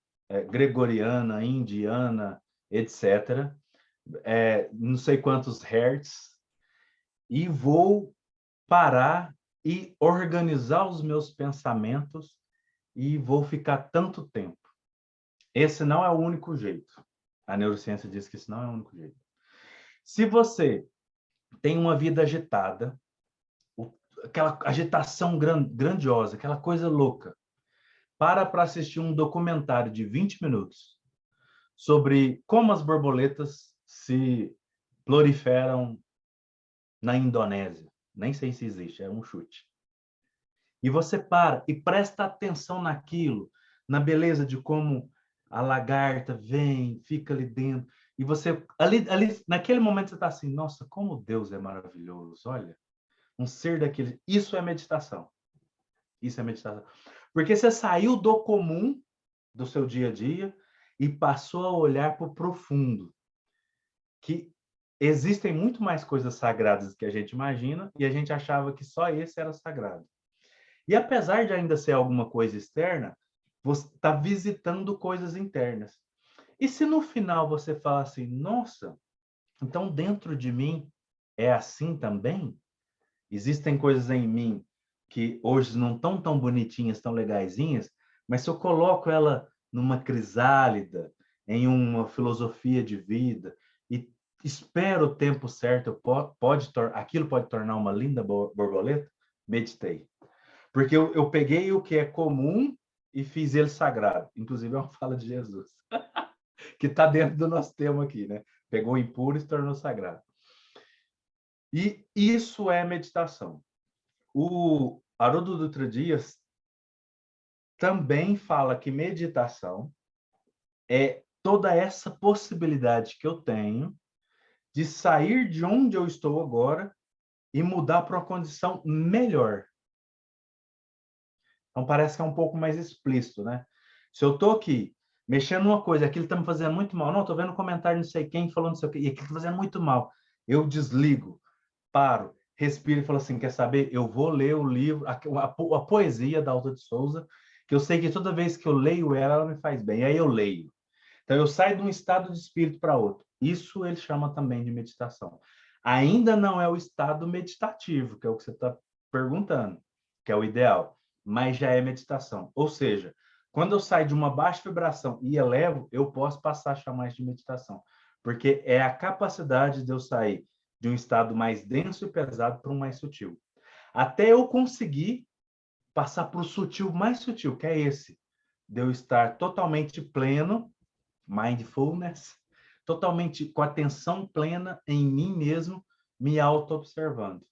S2: gregoriana, indiana, etc., não sei quantos hertz, e vou parar e organizar os meus pensamentos, e vou ficar tanto tempo. Esse não é o único jeito. A neurociência diz que esse não é o único jeito. Se você tem uma vida agitada, aquela agitação grandiosa, aquela coisa louca, para assistir um documentário de 20 minutos sobre como as borboletas se proliferam na Indonésia. Nem sei se existe, é um chute. E você para e presta atenção naquilo, na beleza de como a lagarta vem, fica ali dentro, e você, ali naquele momento você está assim, nossa, como Deus é maravilhoso, olha, um ser daquele, isso é meditação. Isso é meditação. Porque você saiu do comum, do seu dia a dia, e passou a olhar para o profundo, que existem muito mais coisas sagradas do que a gente imagina, e a gente achava que só esse era sagrado. E apesar de ainda ser alguma coisa externa, você está visitando coisas internas. E se no final você fala assim, nossa, então dentro de mim é assim também? Existem coisas em mim que hoje não estão tão bonitinhas, tão legaisinhas, mas se eu coloco ela numa crisálida, em uma filosofia de vida, e espero o tempo certo, aquilo pode tornar uma linda borboleta, meditei. Porque eu peguei o que é comum e fiz ele sagrado. Inclusive, é uma fala de Jesus, que está dentro do nosso tema aqui, né? Pegou o impuro e se tornou sagrado. E isso é meditação. O Haroldo Dutra Dias também fala que meditação é toda essa possibilidade que eu tenho de sair de onde eu estou agora e mudar para uma condição melhor. Então, parece que é um pouco mais explícito, né? Se eu estou aqui mexendo numa coisa, aquilo está me fazendo muito mal. Não, estou vendo um comentário não sei quem falando não sei o quê, e aquilo está fazendo muito mal. Eu desligo, paro, respiro e falo assim, quer saber? Eu vou ler o livro, a poesia da Alta de Souza, que eu sei que toda vez que eu leio ela me faz bem. Aí eu leio. Então, eu saio de um estado de espírito para outro. Isso ele chama também de meditação. Ainda não é o estado meditativo, que é o que você está perguntando, que é o ideal, mas já é meditação. Ou seja, quando eu saio de uma baixa vibração e elevo, eu posso passar a chamar isso de meditação, porque é a capacidade de eu sair de um estado mais denso e pesado para um mais sutil. Até eu conseguir passar para o sutil mais sutil, que é esse, de eu estar totalmente pleno, mindfulness, totalmente com atenção plena em mim mesmo, me auto-observando.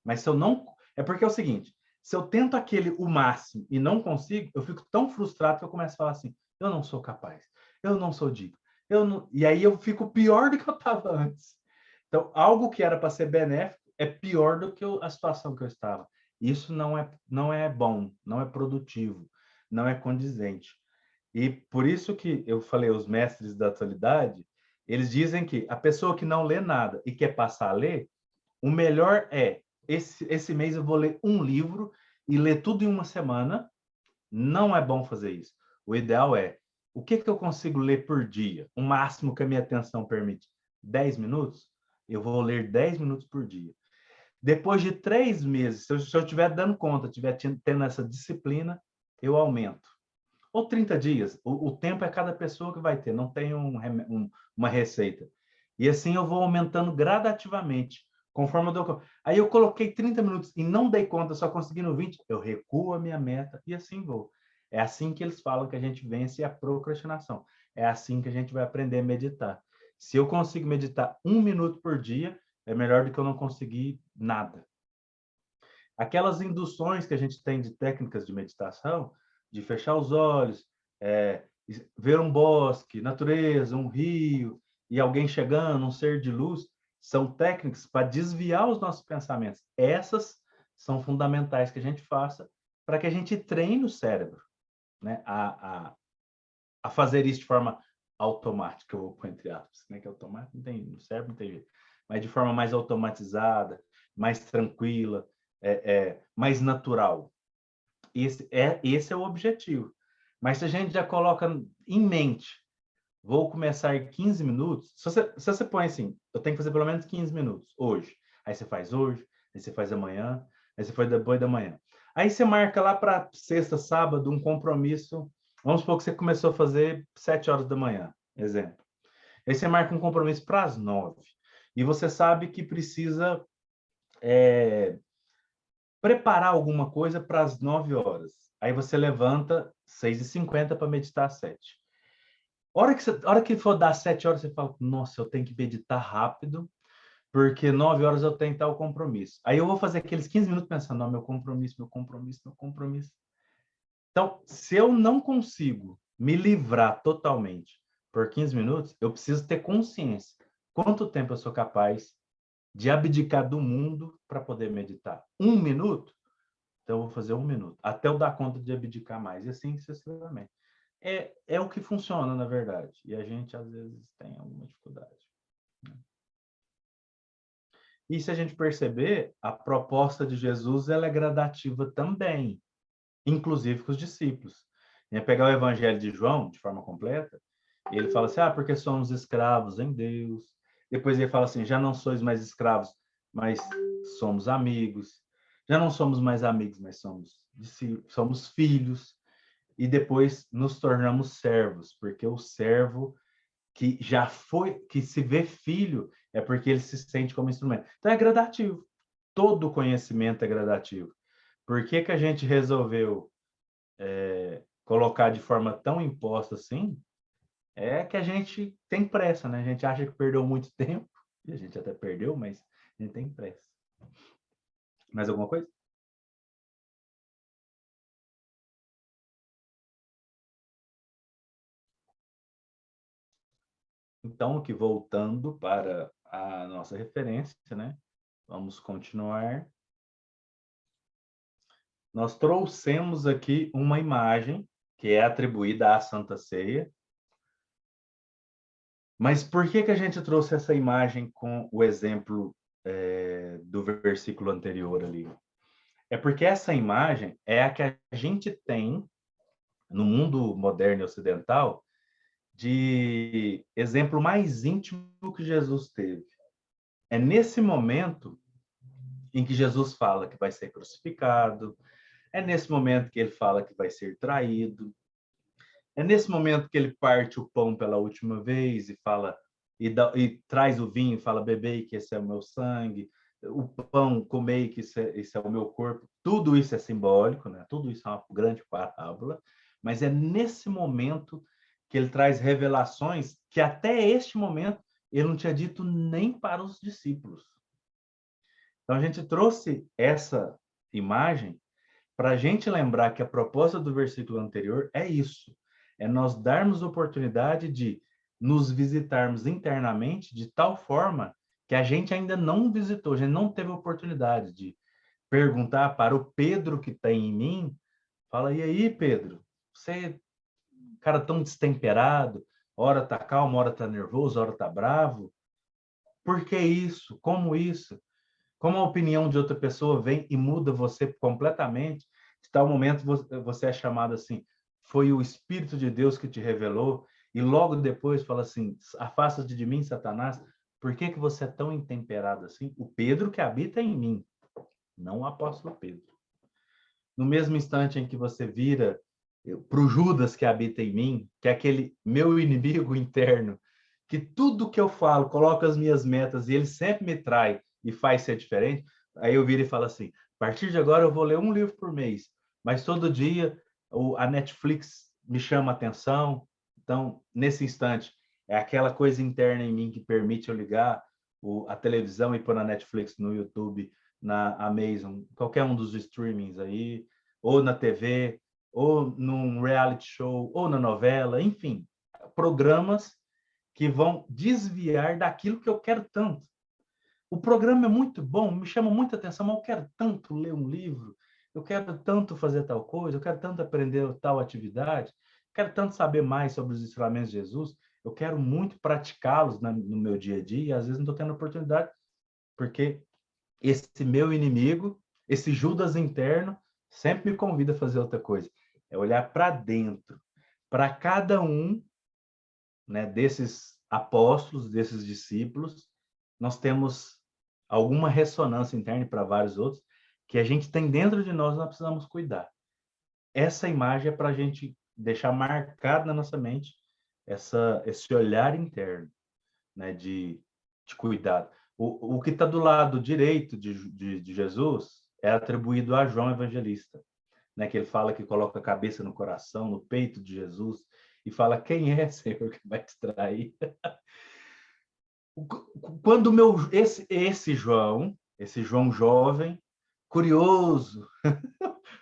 S2: Mas se eu não... É porque é o seguinte, se eu tento o máximo e não consigo, eu fico tão frustrado que eu começo a falar assim, eu não sou capaz, eu não sou digno, E aí eu fico pior do que eu estava antes. Então, algo que era para ser benéfico é pior do que a situação que eu estava. Isso não é bom, não é produtivo, não é condizente. E por isso que eu falei, os mestres da atualidade, eles dizem que a pessoa que não lê nada e quer passar a ler, o melhor é, esse mês eu vou ler um livro e ler tudo em uma semana. Não é bom fazer isso. O ideal é, o que eu consigo ler por dia? O máximo que a minha atenção permite? 10 minutos? Eu vou ler 10 minutos por dia. Depois de 3 meses, se eu estiver dando conta, estiver tendo essa disciplina, eu aumento. Ou 30 dias. O tempo é cada pessoa que vai ter, não tem uma receita. E assim eu vou aumentando gradativamente, conforme eu dou. Aí eu coloquei 30 minutos e não dei conta, só consegui no 20, eu recuo a minha meta e assim vou. É assim que eles falam que a gente vence a procrastinação. É assim que a gente vai aprender a meditar. Se eu consigo meditar 1 minuto por dia, é melhor do que eu não conseguir nada. Aquelas induções que a gente tem de técnicas de meditação, de fechar os olhos, ver um bosque, natureza, um rio, e alguém chegando, um ser de luz, são técnicas para desviar os nossos pensamentos. Essas são fundamentais que a gente faça para que a gente treine o cérebro, né, a fazer isso de forma automática, eu vou pôr entre aspas, né, que automático no cérebro não tem jeito, mas de forma mais automatizada, mais tranquila, mais natural. Esse é o objetivo. Mas se a gente já coloca em mente, vou começar em 15 minutos, se você põe assim, eu tenho que fazer pelo menos 15 minutos hoje. Aí você faz hoje, aí você faz amanhã, aí você faz depois da manhã. Aí você marca lá para sexta, sábado, um compromisso. Vamos supor que você começou a fazer 7 horas da manhã, exemplo. Aí você marca um compromisso para as 9. E você sabe que precisa preparar alguma coisa para as 9 horas. Aí você levanta 6h50 para meditar às 7. A hora que for dar 7 horas, você fala, nossa, eu tenho que meditar rápido, porque 9 horas eu tenho tal compromisso. Aí eu vou fazer aqueles 15 minutos pensando, não, meu compromisso, meu compromisso, meu compromisso. Então, se eu não consigo me livrar totalmente por 15 minutos, eu preciso ter consciência. Quanto tempo eu sou capaz de abdicar do mundo para poder meditar? 1 minuto? Então, eu vou fazer 1 minuto, até eu dar conta de abdicar mais, e assim sucessivamente. É o que funciona, na verdade, e a gente, às vezes, tem alguma dificuldade. E se a gente perceber, a proposta de Jesus ela é gradativa também, inclusive com os discípulos. Pegar o Evangelho de João, de forma completa, ele fala assim, porque somos escravos em Deus. Depois ele fala assim, já não sois mais escravos, mas somos amigos. Já não somos mais amigos, mas somos filhos. E depois nos tornamos servos, porque o servo que que se vê filho, é porque ele se sente como instrumento. Então é gradativo. Todo conhecimento é gradativo. Por que a gente resolveu colocar de forma tão imposta assim? É que a gente tem pressa, né? A gente acha que perdeu muito tempo, e a gente até perdeu, mas a gente tem pressa. Mais alguma coisa? Então, que voltando para a nossa referência, né? Vamos continuar. Nós trouxemos aqui uma imagem que é atribuída à Santa Ceia. Mas por que a gente trouxe essa imagem com o exemplo do versículo anterior ali? É porque essa imagem é a que a gente tem no mundo moderno e ocidental de exemplo mais íntimo que Jesus teve. É nesse momento em que Jesus fala que vai ser crucificado, é nesse momento que ele fala que vai ser traído, é nesse momento que ele parte o pão pela última vez e fala e traz o vinho e fala, bebei que esse é o meu sangue, o pão, comei que esse é o meu corpo. Tudo isso é simbólico, né? Tudo isso é uma grande parábola, mas é nesse momento que ele traz revelações que até este momento ele não tinha dito nem para os discípulos. Então a gente trouxe essa imagem para a gente lembrar que a proposta do versículo anterior é isso, é nós darmos oportunidade de nos visitarmos internamente de tal forma que a gente ainda não visitou, a gente não teve a oportunidade de perguntar para o Pedro que tem em mim, fala, e aí, Pedro, você, cara tão destemperado, hora tá calmo, hora tá nervoso, hora tá bravo, por que isso? Como isso? Como a opinião de outra pessoa vem e muda você completamente, de tal momento você é chamado assim, foi o Espírito de Deus que te revelou, e logo depois fala assim, afasta-te de mim, Satanás, por que que você é tão intemperado assim? O Pedro que habita em mim, não o apóstolo Pedro. No mesmo instante em que você vira para o Judas que habita em mim, que é aquele meu inimigo interno, que tudo que eu falo, coloca as minhas metas e ele sempre me trai e faz ser diferente, aí eu viro e falo assim, a partir de agora eu vou ler um livro por mês, mas todo dia a Netflix me chama a atenção, então, nesse instante, é aquela coisa interna em mim que permite eu ligar a televisão e pôr na Netflix, no YouTube, na Amazon, qualquer um dos streamings aí, ou na TV, ou num reality show, ou na novela, enfim, programas que vão desviar daquilo que eu quero tanto. O programa é muito bom, me chama muita atenção, mas eu quero tanto ler um livro, eu quero tanto fazer tal coisa, eu quero tanto aprender tal atividade, eu quero tanto saber mais sobre os ensinamentos de Jesus, eu quero muito praticá-los no meu dia a dia, e às vezes não estou tendo oportunidade, porque esse meu inimigo, esse Judas interno, sempre me convida a fazer outra coisa. É olhar para dentro. Para cada um, né, desses apóstolos, desses discípulos, nós temos alguma ressonância interna para vários outros que a gente tem dentro de nós, nós precisamos cuidar. Essa imagem é para a gente deixar marcado na nossa mente esse olhar interno, né, de cuidado. O que está do lado direito de Jesus é atribuído a João Evangelista, né, que ele fala que coloca a cabeça no coração, no peito de Jesus, e fala, quem é, Senhor, que vai te trair? Quando esse João jovem, curioso,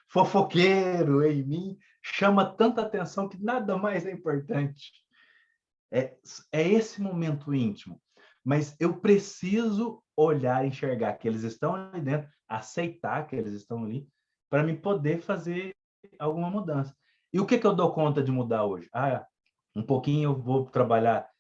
S2: fofoqueiro em mim, chama tanta atenção que nada mais é importante. É esse momento íntimo. Mas eu preciso olhar, enxergar que eles estão ali dentro, aceitar que eles estão ali, para me poder fazer alguma mudança. E o que eu dou conta de mudar hoje? Um pouquinho eu vou trabalhar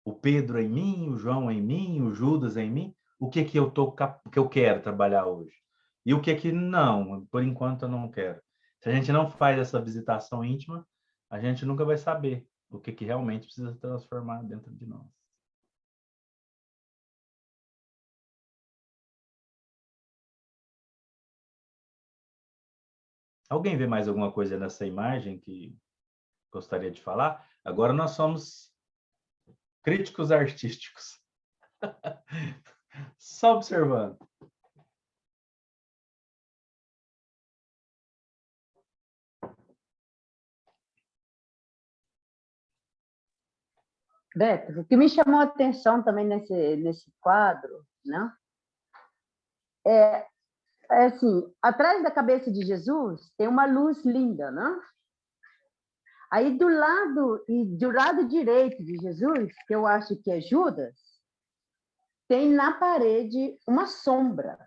S2: o Pedro em mim, o João em mim, o Judas em mim. O que eu quero trabalhar hoje? E o que não, por enquanto eu não quero. Se a gente não faz essa visitação íntima, a gente nunca vai saber o que realmente precisa transformar dentro de nós. Alguém vê mais alguma coisa nessa imagem que gostaria de falar? Agora nós somos críticos artísticos. Só observando.
S3: Beto, o que me chamou a atenção também nesse quadro, né? É assim, atrás da cabeça de Jesus tem uma luz linda, né? Aí do lado direito de Jesus, que eu acho que é Judas, tem na parede uma sombra.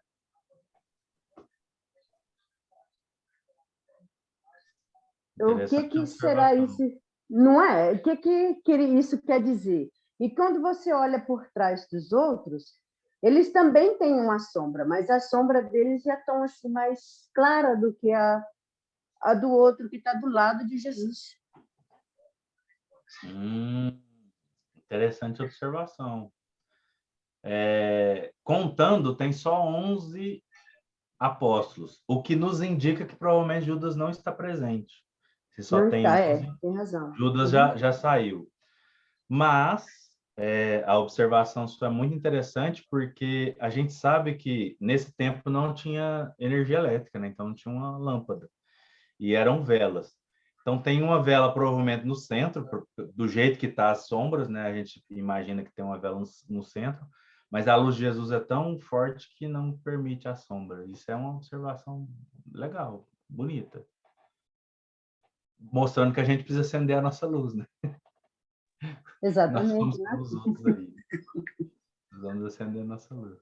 S3: O que será isso? Não é? O que isso quer dizer? E quando você olha por trás dos outros, eles também têm uma sombra, mas a sombra deles já estão assim, mais clara do que a do outro que está do lado de Jesus.
S2: Interessante observação. Contando, tem só 11 apóstolos, o que nos indica que provavelmente Judas não está presente. Se só
S3: não
S2: tem
S3: está,
S2: 11,
S3: tem razão.
S2: Judas já saiu. Mas a observação sua é muito interessante porque a gente sabe que nesse tempo não tinha energia elétrica, né? Então não tinha uma lâmpada. E eram velas. Então tem uma vela provavelmente no centro, do jeito que está as sombras, né? A gente imagina que tem uma vela no centro, mas a luz de Jesus é tão forte que não permite a sombra. Isso é uma observação legal, bonita. Mostrando que a gente precisa acender a nossa luz, né? Nós
S3: Exatamente,
S2: somos
S3: né?
S2: como os outros aí. Vamos acender a nossa luz.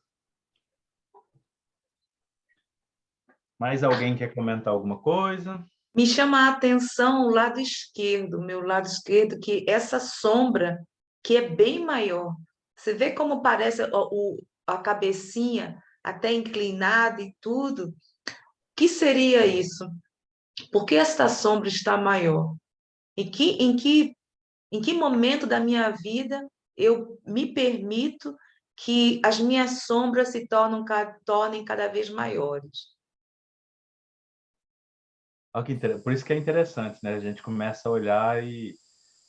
S2: Mais alguém quer comentar alguma coisa?
S1: Me chama a atenção o lado esquerdo, o meu lado esquerdo, que essa sombra, que é bem maior. Você vê como parece a cabecinha até inclinada e tudo? Que seria isso? Por que esta sombra está maior? Em que momento da minha vida eu me permito que as minhas sombras se tornem cada vez maiores?
S2: Olha por isso que é interessante, né? A gente começa a olhar e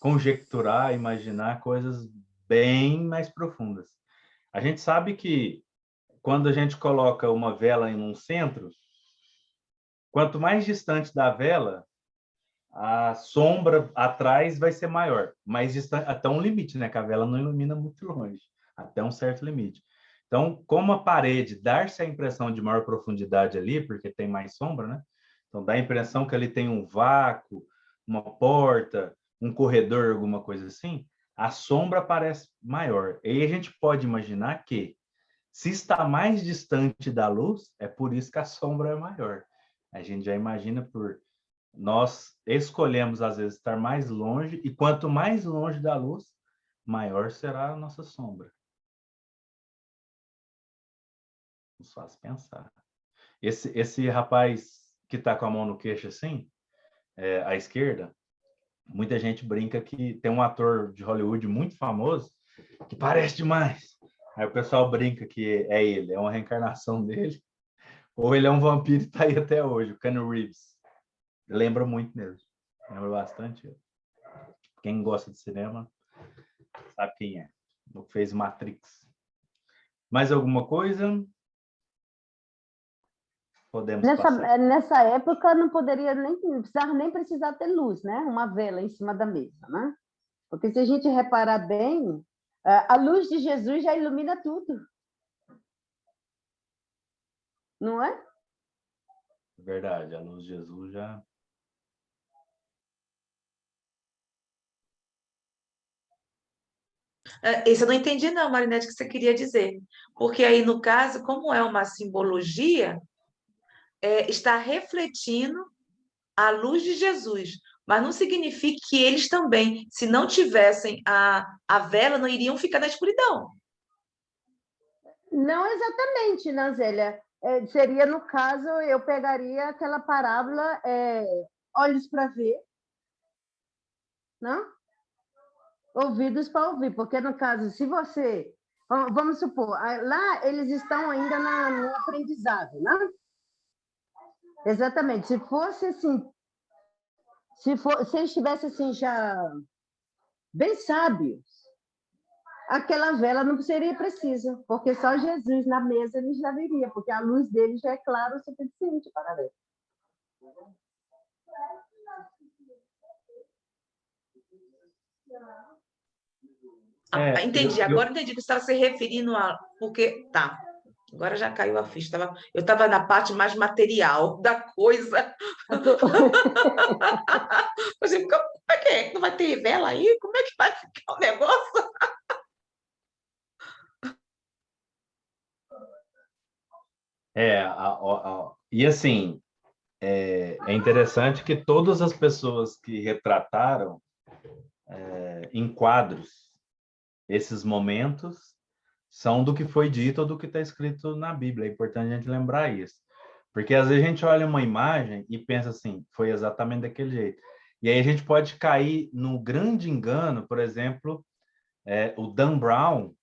S2: conjecturar, imaginar coisas bem mais profundas. A gente sabe que quando a gente coloca uma vela em um centro, quanto mais distante da vela, a sombra atrás vai ser maior, mais distante, até um limite, né? Que a vela não ilumina muito longe, até um certo limite. Então, como a parede dá-se a impressão de maior profundidade ali, porque tem mais sombra, né? Então, dá a impressão que ali tem um vácuo, uma porta, um corredor, alguma coisa assim, a sombra parece maior. E aí a gente pode imaginar que, se está mais distante da luz, é por isso que a sombra é maior. A gente já imagina por nós escolhemos, às vezes, estar mais longe, e quanto mais longe da luz, maior será a nossa sombra. Nos faz pensar. Esse rapaz que está com a mão no queixo assim, à esquerda, muita gente brinca que tem um ator de Hollywood muito famoso que parece demais. Aí o pessoal brinca que é ele, é uma reencarnação dele, ou ele é um vampiro e está aí até hoje, o Keanu Reeves. Lembra muito mesmo. Lembra bastante. Quem gosta de cinema sabe quem é. O que fez Matrix. Mais alguma coisa? Podemos passar.
S3: Nessa época não poderia nem precisar nem precisar ter luz, né? Uma vela em cima da mesa, né? Porque se a gente reparar bem, a luz de Jesus já ilumina tudo, não é?
S2: Verdade, a luz de Jesus já...
S1: Esse eu não entendi, não, Marinete, o que você queria dizer. Porque aí, no caso, como é uma simbologia, está refletindo a luz de Jesus. Mas não significa que eles também, se não tivessem a vela, não iriam ficar na escuridão.
S3: Não exatamente, Nazélia. Seria, no caso, eu pegaria aquela parábola, olhos para ver, não? Ouvidos para ouvir, porque, no caso, se você... Vamos supor, lá eles estão ainda no aprendizado, né? Exatamente. Se fosse assim, se eles estivessem assim, já bem sábios, aquela vela não seria precisa, porque só Jesus na mesa eles já veria, porque a luz dele já é clara o suficiente para ver.
S1: Entendi, agora entendi que você estava se referindo a... Porque, tá, agora já caiu a ficha. Eu estava na parte mais material da coisa. Assim, como é que é? Não vai ter vela aí? Como é que vai ficar o negócio?
S2: E assim, é interessante que todas as pessoas que retrataram em quadros esses momentos são do que foi dito ou do que está escrito na Bíblia. É importante a gente lembrar isso. Porque às vezes a gente olha uma imagem e pensa assim, foi exatamente daquele jeito. E aí a gente pode cair no grande engano, por exemplo, o Dan Brown,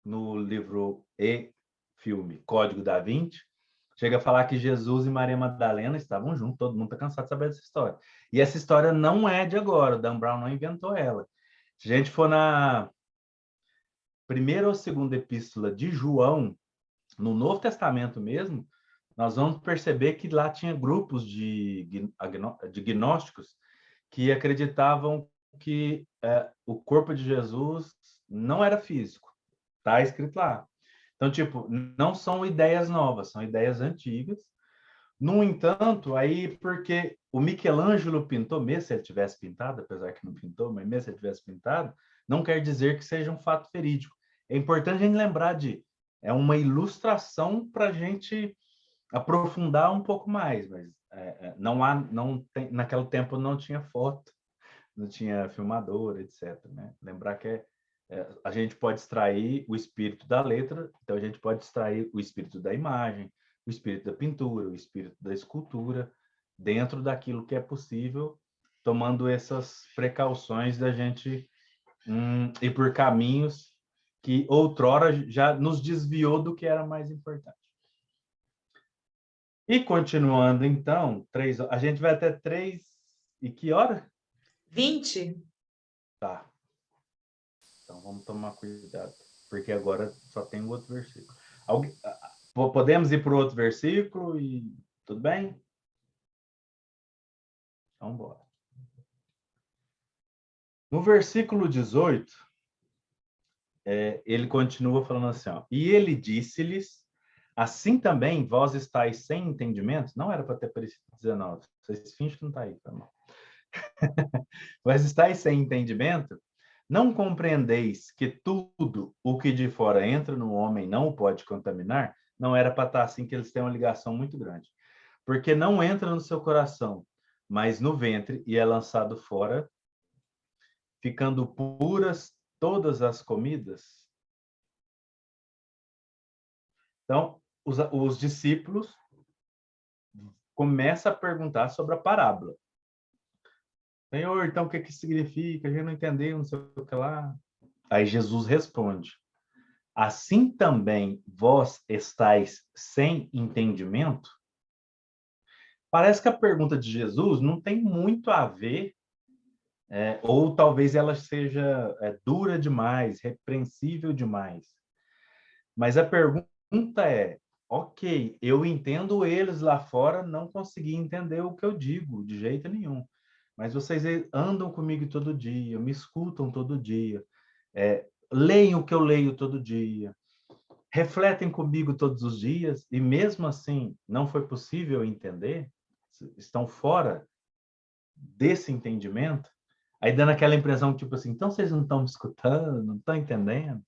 S2: no livro e filme Código da Vinci, chega a falar que Jesus e Maria Madalena estavam juntos, todo mundo está cansado de saber dessa história. E essa história não é de agora, o Dan Brown não inventou ela. Se a gente for na primeira ou segunda epístola de João, no Novo Testamento mesmo, nós vamos perceber que lá tinha grupos de gnósticos que acreditavam que o corpo de Jesus não era físico. Está escrito lá. Então, tipo, não são ideias novas, são ideias antigas. No entanto, aí, porque o Michelangelo pintou, mesmo se ele tivesse pintado, apesar que não pintou, mas mesmo se ele tivesse pintado, não quer dizer que seja um fato verídico. É importante a gente lembrar é uma ilustração para a gente aprofundar um pouco mais, mas naquele tempo não tinha foto, não tinha filmador, etc. Né? Lembrar que a gente pode extrair o espírito da letra, então a gente pode extrair o espírito da imagem, o espírito da pintura, o espírito da escultura, dentro daquilo que é possível, tomando essas precauções da gente ir por caminhos que outrora já nos desviou do que era mais importante. E continuando, então, a gente vai até 3 e que hora?
S1: 20?
S2: Tá. Então, vamos tomar cuidado, porque agora só tem o outro versículo. Podemos ir para o outro versículo e tudo bem? Então, bora. No versículo 18, ele continua falando assim, ó, e ele disse-lhes, assim também vós estáis sem entendimento. Não era para ter aparecido 19, vocês fingem que não está aí, tá bom. Vós estáis sem entendimento? Não compreendeis que tudo o que de fora entra no homem não o pode contaminar? Não era para estar assim, que eles têm uma ligação muito grande. Porque não entra no seu coração, mas no ventre, e é lançado fora, ficando puras todas as comidas. Então, os discípulos começam a perguntar sobre a parábola. Senhor, então o que significa? A gente não entendeu, não sei o que lá. Aí Jesus responde, assim também vós estáis sem entendimento? Parece que a pergunta de Jesus não tem muito a ver, ou talvez ela seja dura demais, repreensível demais. Mas a pergunta é, ok, eu entendo eles lá fora, não consegui entender o que eu digo, de jeito nenhum. Mas vocês andam comigo todo dia, me escutam todo dia, leem o que eu leio todo dia, refletem comigo todos os dias, e mesmo assim não foi possível entender, estão fora desse entendimento, aí dando aquela impressão, tipo assim, então vocês não estão me escutando, não estão entendendo?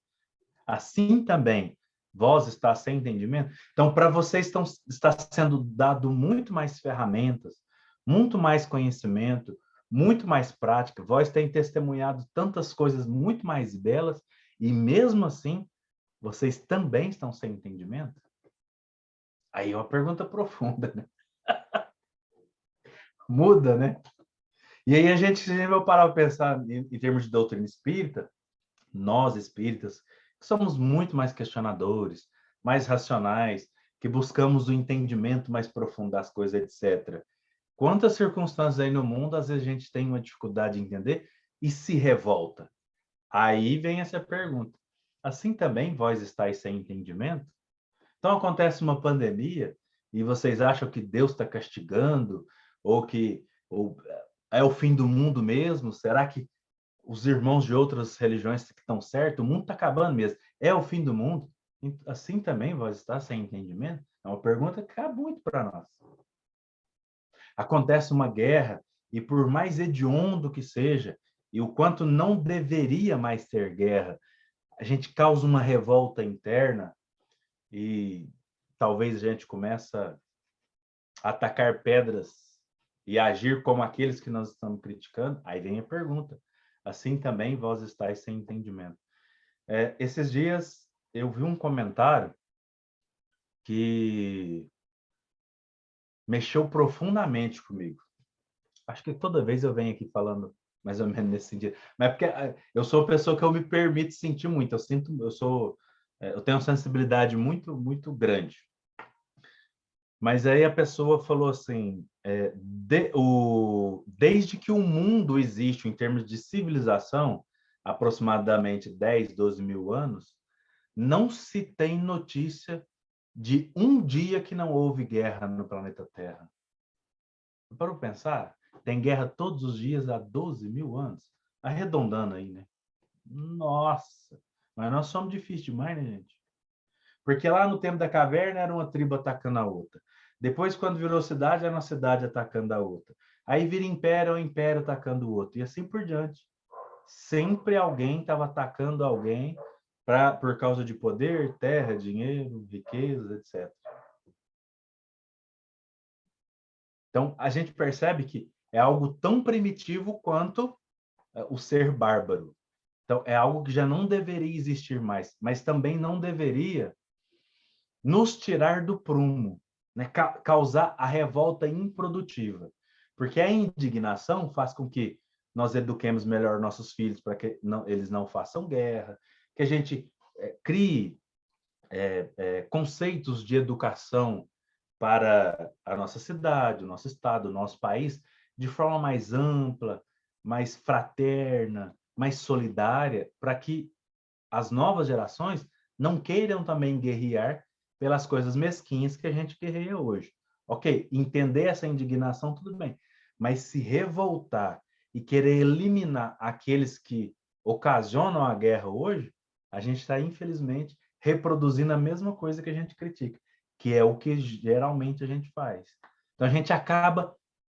S2: Assim também, vós está sem entendimento? Então, para vocês está sendo dado muito mais ferramentas, muito mais conhecimento, muito mais prática. Vós tem testemunhado tantas coisas muito mais belas, e mesmo assim, vocês também estão sem entendimento? Aí é uma pergunta profunda, né? Muda, né? E aí a gente vai parar para pensar em termos de doutrina espírita, nós espíritas, que somos muito mais questionadores, mais racionais, que buscamos o entendimento mais profundo das coisas, etc. Quantas circunstâncias aí no mundo, às vezes a gente tem uma dificuldade de entender e se revolta? Aí vem essa pergunta. Assim também vós estáis sem entendimento? Então acontece uma pandemia e vocês acham que Deus está castigando ou é o fim do mundo mesmo? Será que os irmãos de outras religiões que estão certos? O mundo está acabando mesmo. É o fim do mundo? Assim também vós está sem entendimento? É uma pergunta que cabe muito para nós. Acontece uma guerra e por mais hediondo que seja, e o quanto não deveria mais ter guerra, a gente causa uma revolta interna e talvez a gente comece a atacar pedras e agir como aqueles que nós estamos criticando. Aí vem a pergunta. Assim também vós estáis sem entendimento. Esses dias eu vi um comentário que mexeu profundamente comigo. Acho que toda vez eu venho aqui falando mais ou menos nesse sentido. Mas porque eu sou uma pessoa que eu me permito sentir muito. Eu tenho uma sensibilidade muito, muito grande. Mas aí a pessoa falou assim, desde que o mundo existe em termos de civilização, aproximadamente 10, 12 mil anos, não se tem notícia de um dia que não houve guerra no planeta Terra. Para pensar, tem guerra todos os dias há 12 mil anos. Arredondando aí, né? Nossa! Mas nós somos difíceis demais, né, gente? Porque lá no tempo da caverna era uma tribo atacando a outra. Depois, quando virou cidade, era uma cidade atacando a outra. Aí vira império, é um império atacando o outro. E assim por diante. sempre alguém estava atacando alguém por causa de poder, terra, dinheiro, riquezas, etc. Então, a gente percebe que é algo tão primitivo quanto o ser bárbaro. Então, é algo que já não deveria existir mais, mas também não deveria nos tirar do prumo, né? Causar a revolta improdutiva. Porque a indignação faz com que nós eduquemos melhor nossos filhos para que eles não façam guerra, que a gente crie conceitos de educação para a nossa cidade, o nosso estado, o nosso país, de forma mais ampla, mais fraterna, mais solidária, para que as novas gerações não queiram também guerrear pelas coisas mesquinhas que a gente guerreia hoje. Ok, entender essa indignação, tudo bem, mas se revoltar e querer eliminar aqueles que ocasionam a guerra hoje, a gente está, infelizmente, reproduzindo a mesma coisa que a gente critica, que é o que geralmente a gente faz. Então, a gente acaba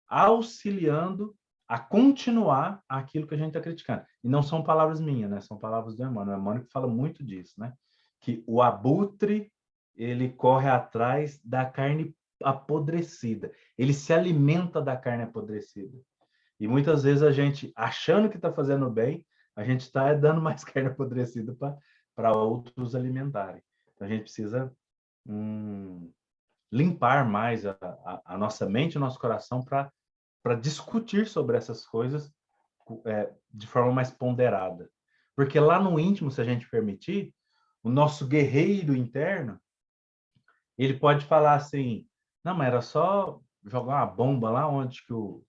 S2: auxiliando a continuar aquilo que a gente está criticando. E não são palavras minhas, né? São palavras do Emmanuel. O Emmanuel que fala muito disso, né? Que o abutre, ele corre atrás da carne apodrecida. Ele se alimenta da carne apodrecida. E muitas vezes a gente, achando que está fazendo bem, a gente está dando mais carne apodrecida para outros alimentarem. Então a gente precisa limpar mais a nossa mente e o nosso coração para discutir sobre essas coisas de forma mais ponderada. Porque lá no íntimo, se a gente permitir, o nosso guerreiro interno, ele pode falar assim, não, mas era só jogar uma bomba lá onde que o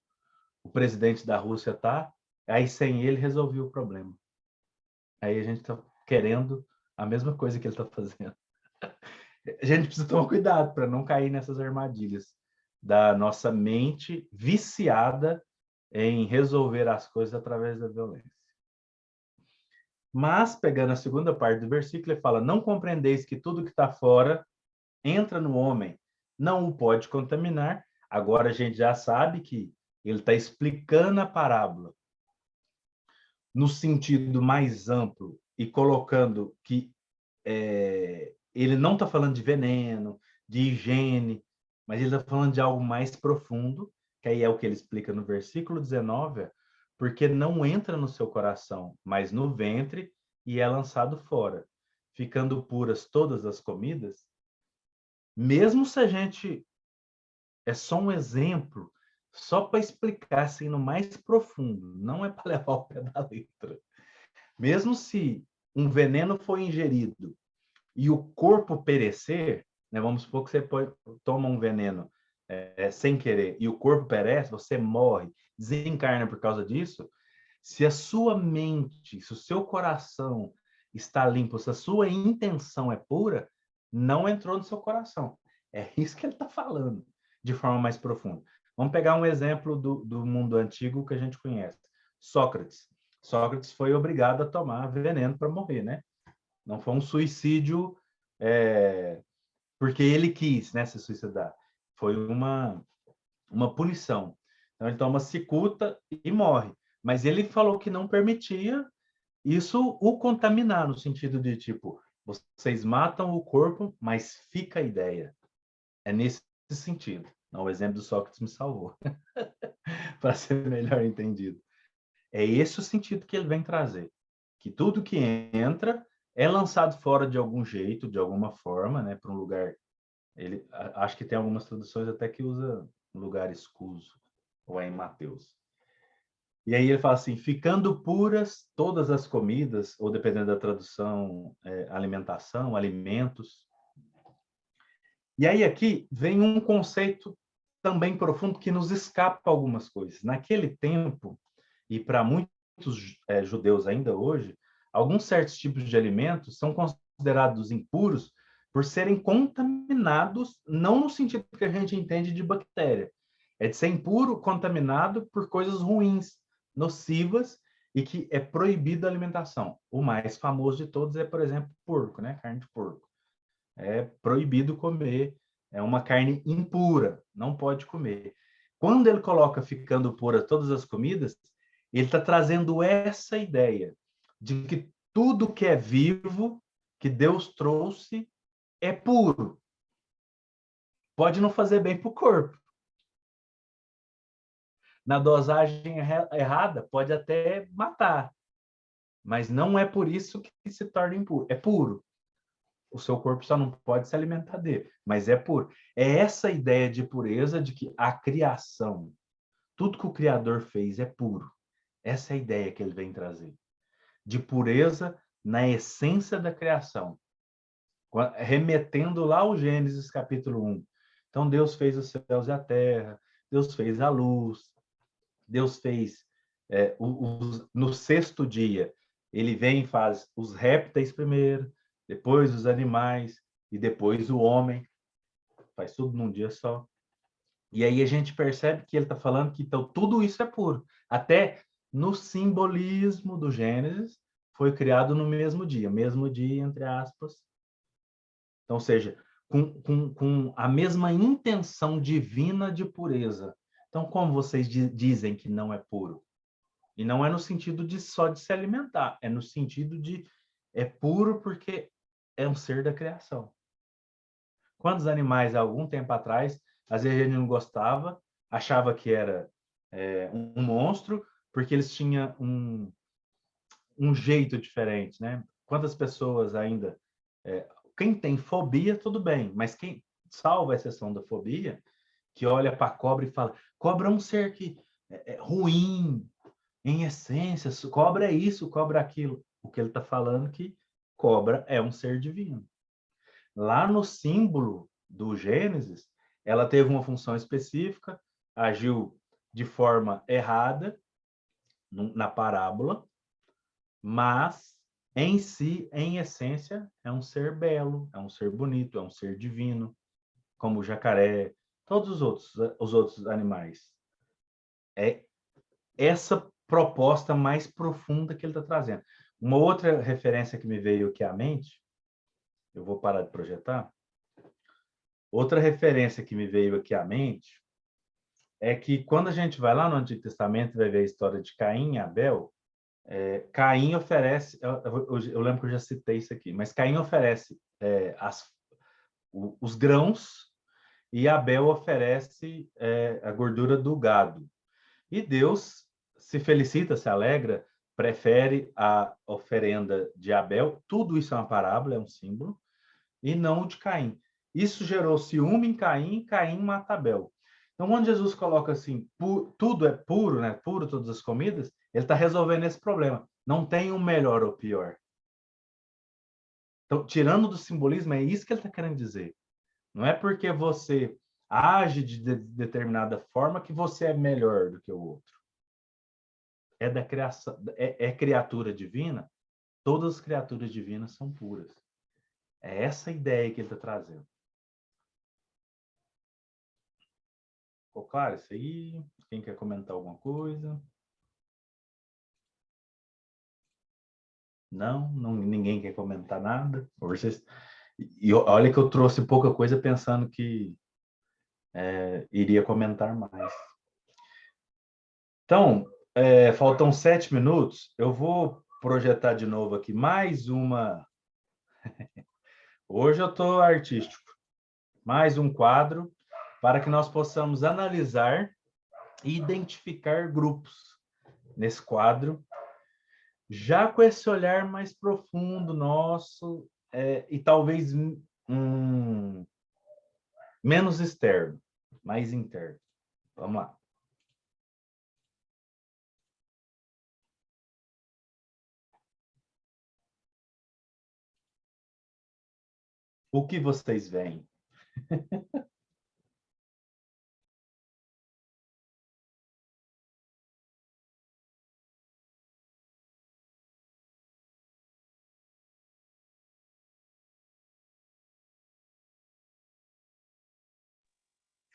S2: presidente da Rússia está, aí sem ele resolveu o problema. Aí a gente está querendo a mesma coisa que ele está fazendo. A gente precisa tomar cuidado para não cair nessas armadilhas da nossa mente viciada em resolver as coisas através da violência. Mas, pegando a segunda parte do versículo, ele fala, não compreendeis que tudo que está fora entra no homem, não o pode contaminar. Agora a gente já sabe que ele está explicando a parábola no sentido mais amplo e colocando que ele não está falando de veneno, de higiene, mas ele está falando de algo mais profundo, que aí é o que ele explica no versículo 19, porque não entra no seu coração, mas no ventre e é lançado fora, ficando puras todas as comidas. Mesmo se a gente... É só um exemplo, só para explicar assim no mais profundo, não é para levar o pé da letra. Mesmo se um veneno foi ingerido e o corpo perecer, né, vamos supor que você toma um veneno sem querer e o corpo perece, você morre, desencarna por causa disso, se a sua mente, se o seu coração está limpo, se a sua intenção é pura, não entrou no seu coração. É isso que ele está falando, de forma mais profunda. Vamos pegar um exemplo do mundo antigo que a gente conhece. Sócrates. Sócrates foi obrigado a tomar veneno para morrer, né? Não foi um suicídio porque ele quis, né, se suicidar. Foi uma punição. Então, ele toma cicuta e morre. Mas ele falou que não permitia isso o contaminar, no sentido de, tipo, vocês matam o corpo, mas fica a ideia. É nesse sentido. Não, o exemplo do Sócrates me salvou, para ser melhor entendido. É esse o sentido que ele vem trazer. Que tudo que entra é lançado fora de algum jeito, de alguma forma, né, para um lugar. Acho que tem algumas traduções até que usa lugar escuso, ou é em Mateus. E aí ele fala assim, ficando puras todas as comidas, ou dependendo da tradução, alimentação, alimentos. E aí aqui vem um conceito também profundo que nos escapa algumas coisas. Naquele tempo, e para muitos judeus ainda hoje, alguns certos tipos de alimentos são considerados impuros por serem contaminados, não no sentido que a gente entende de bactéria, é de ser impuro, contaminado por coisas ruins, nocivas, e que é proibido a alimentação. O mais famoso de todos é, por exemplo, porco, né? Carne de porco. É proibido comer, é uma carne impura, não pode comer. Quando ele coloca ficando pura todas as comidas, Ele está trazendo essa ideia de que tudo que é vivo, que Deus trouxe, é puro. Pode não fazer bem para o corpo. Na dosagem errada, pode até matar. Mas não é por isso que se torna impuro. É puro. O seu corpo só não pode se alimentar dele, mas é puro. É essa ideia de pureza, de que a criação, tudo que o Criador fez é puro. Essa é a ideia que ele vem trazer. De pureza na essência da criação. Remetendo lá ao Gênesis capítulo 1. Então, Deus fez os céus e a terra, Deus fez a luz, Deus fez, no sexto dia, ele vem e faz os répteis primeiro, depois os animais e depois o homem. Faz tudo num dia só. E aí a gente percebe que ele está falando que então, tudo isso é puro. Até no simbolismo do Gênesis, foi criado no mesmo dia, entre aspas. Então, ou seja, com a mesma intenção divina de pureza. Então, como vocês dizem que não é puro? E não é no sentido de só de se alimentar, é no sentido de é puro porque é um ser da criação. Quantos animais, há algum tempo atrás, às vezes a gente não gostava, achava que era um monstro, porque eles tinham um jeito diferente, né? Quantas pessoas ainda... quem tem fobia, tudo bem, mas quem salva a exceção da fobia, que olha para a cobra e fala, cobra é um ser que é ruim, em essência, cobra é isso, cobra é aquilo. O que ele está falando é que cobra é um ser divino. Lá no símbolo do Gênesis, ela teve uma função específica, agiu de forma errada na parábola, mas em si, em essência, é um ser belo, é um ser bonito, é um ser divino, como o jacaré, todos os outros animais. É essa proposta mais profunda que ele está trazendo. Uma outra referência que me veio aqui à mente, eu vou parar de projetar. Outra referência que me veio aqui à mente é que quando a gente vai lá no Antigo Testamento e vai ver a história de Caim e Abel, Caim oferece, eu lembro que eu já citei isso aqui, mas Caim oferece os grãos e Abel oferece a gordura do gado. E Deus se felicita, se alegra, prefere a oferenda de Abel, tudo isso é uma parábola, é um símbolo, e não o de Caim. Isso gerou ciúme em Caim, Caim mata Abel. Então, quando Jesus coloca assim, tudo é puro, né? Puro todas as comidas, ele está resolvendo esse problema. Não tem um melhor ou pior. Então, tirando do simbolismo, é isso que ele está querendo dizer. Não é porque você age de determinada forma que você é melhor do que o outro. É da criação, é criatura divina, todas as criaturas divinas são puras. É essa ideia que ele está trazendo. Ficou claro isso aí? Quem quer comentar alguma coisa? Não, ninguém quer comentar nada. E olha que eu trouxe pouca coisa pensando que iria comentar mais. Então, faltam 7 minutos. Eu vou projetar de novo aqui mais uma. Hoje eu estou artístico. Mais um quadro para que nós possamos analisar e identificar grupos nesse quadro, já com esse olhar mais profundo nosso e talvez menos externo, mais interno. Vamos lá. O que vocês veem?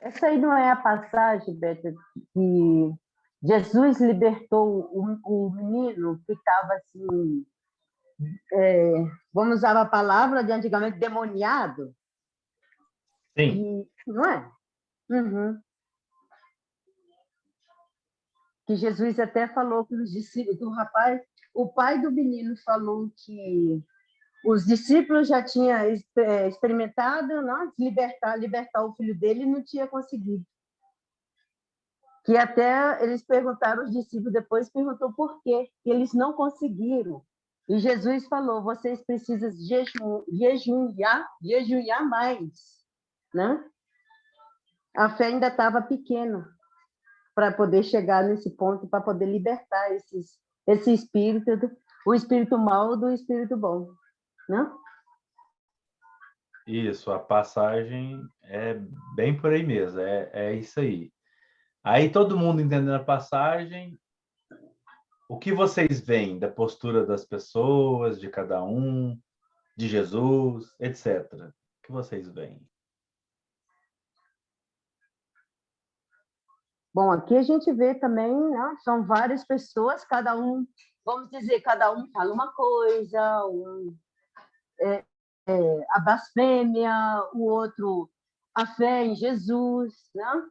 S3: Essa aí não é a passagem, Beto, que Jesus libertou o menino que estava assim, vamos usar a palavra de antigamente, demoniado?
S2: Sim.
S3: Não é? Uhum. que Jesus até falou que os discípulos do rapaz, o pai do menino falou que os discípulos já tinham experimentado, né, libertar o filho dele e não tinha conseguido. Que até eles perguntaram, os discípulos depois perguntou por quê, e eles não conseguiram. E Jesus falou, vocês precisam jejuar mais, né? A fé ainda estava pequena para poder chegar nesse ponto, para poder libertar esse espírito, o espírito mau do espírito bom, né?
S2: Isso, a passagem é bem por aí mesmo, é isso aí. Aí todo mundo entendendo a passagem, o que vocês veem da postura das pessoas, de cada um, de Jesus, etc. O que vocês veem?
S3: Bom, aqui a gente vê também, né, são várias pessoas, cada um, vamos dizer, cada um fala uma coisa, a blasfêmia, o outro a fé em Jesus, né?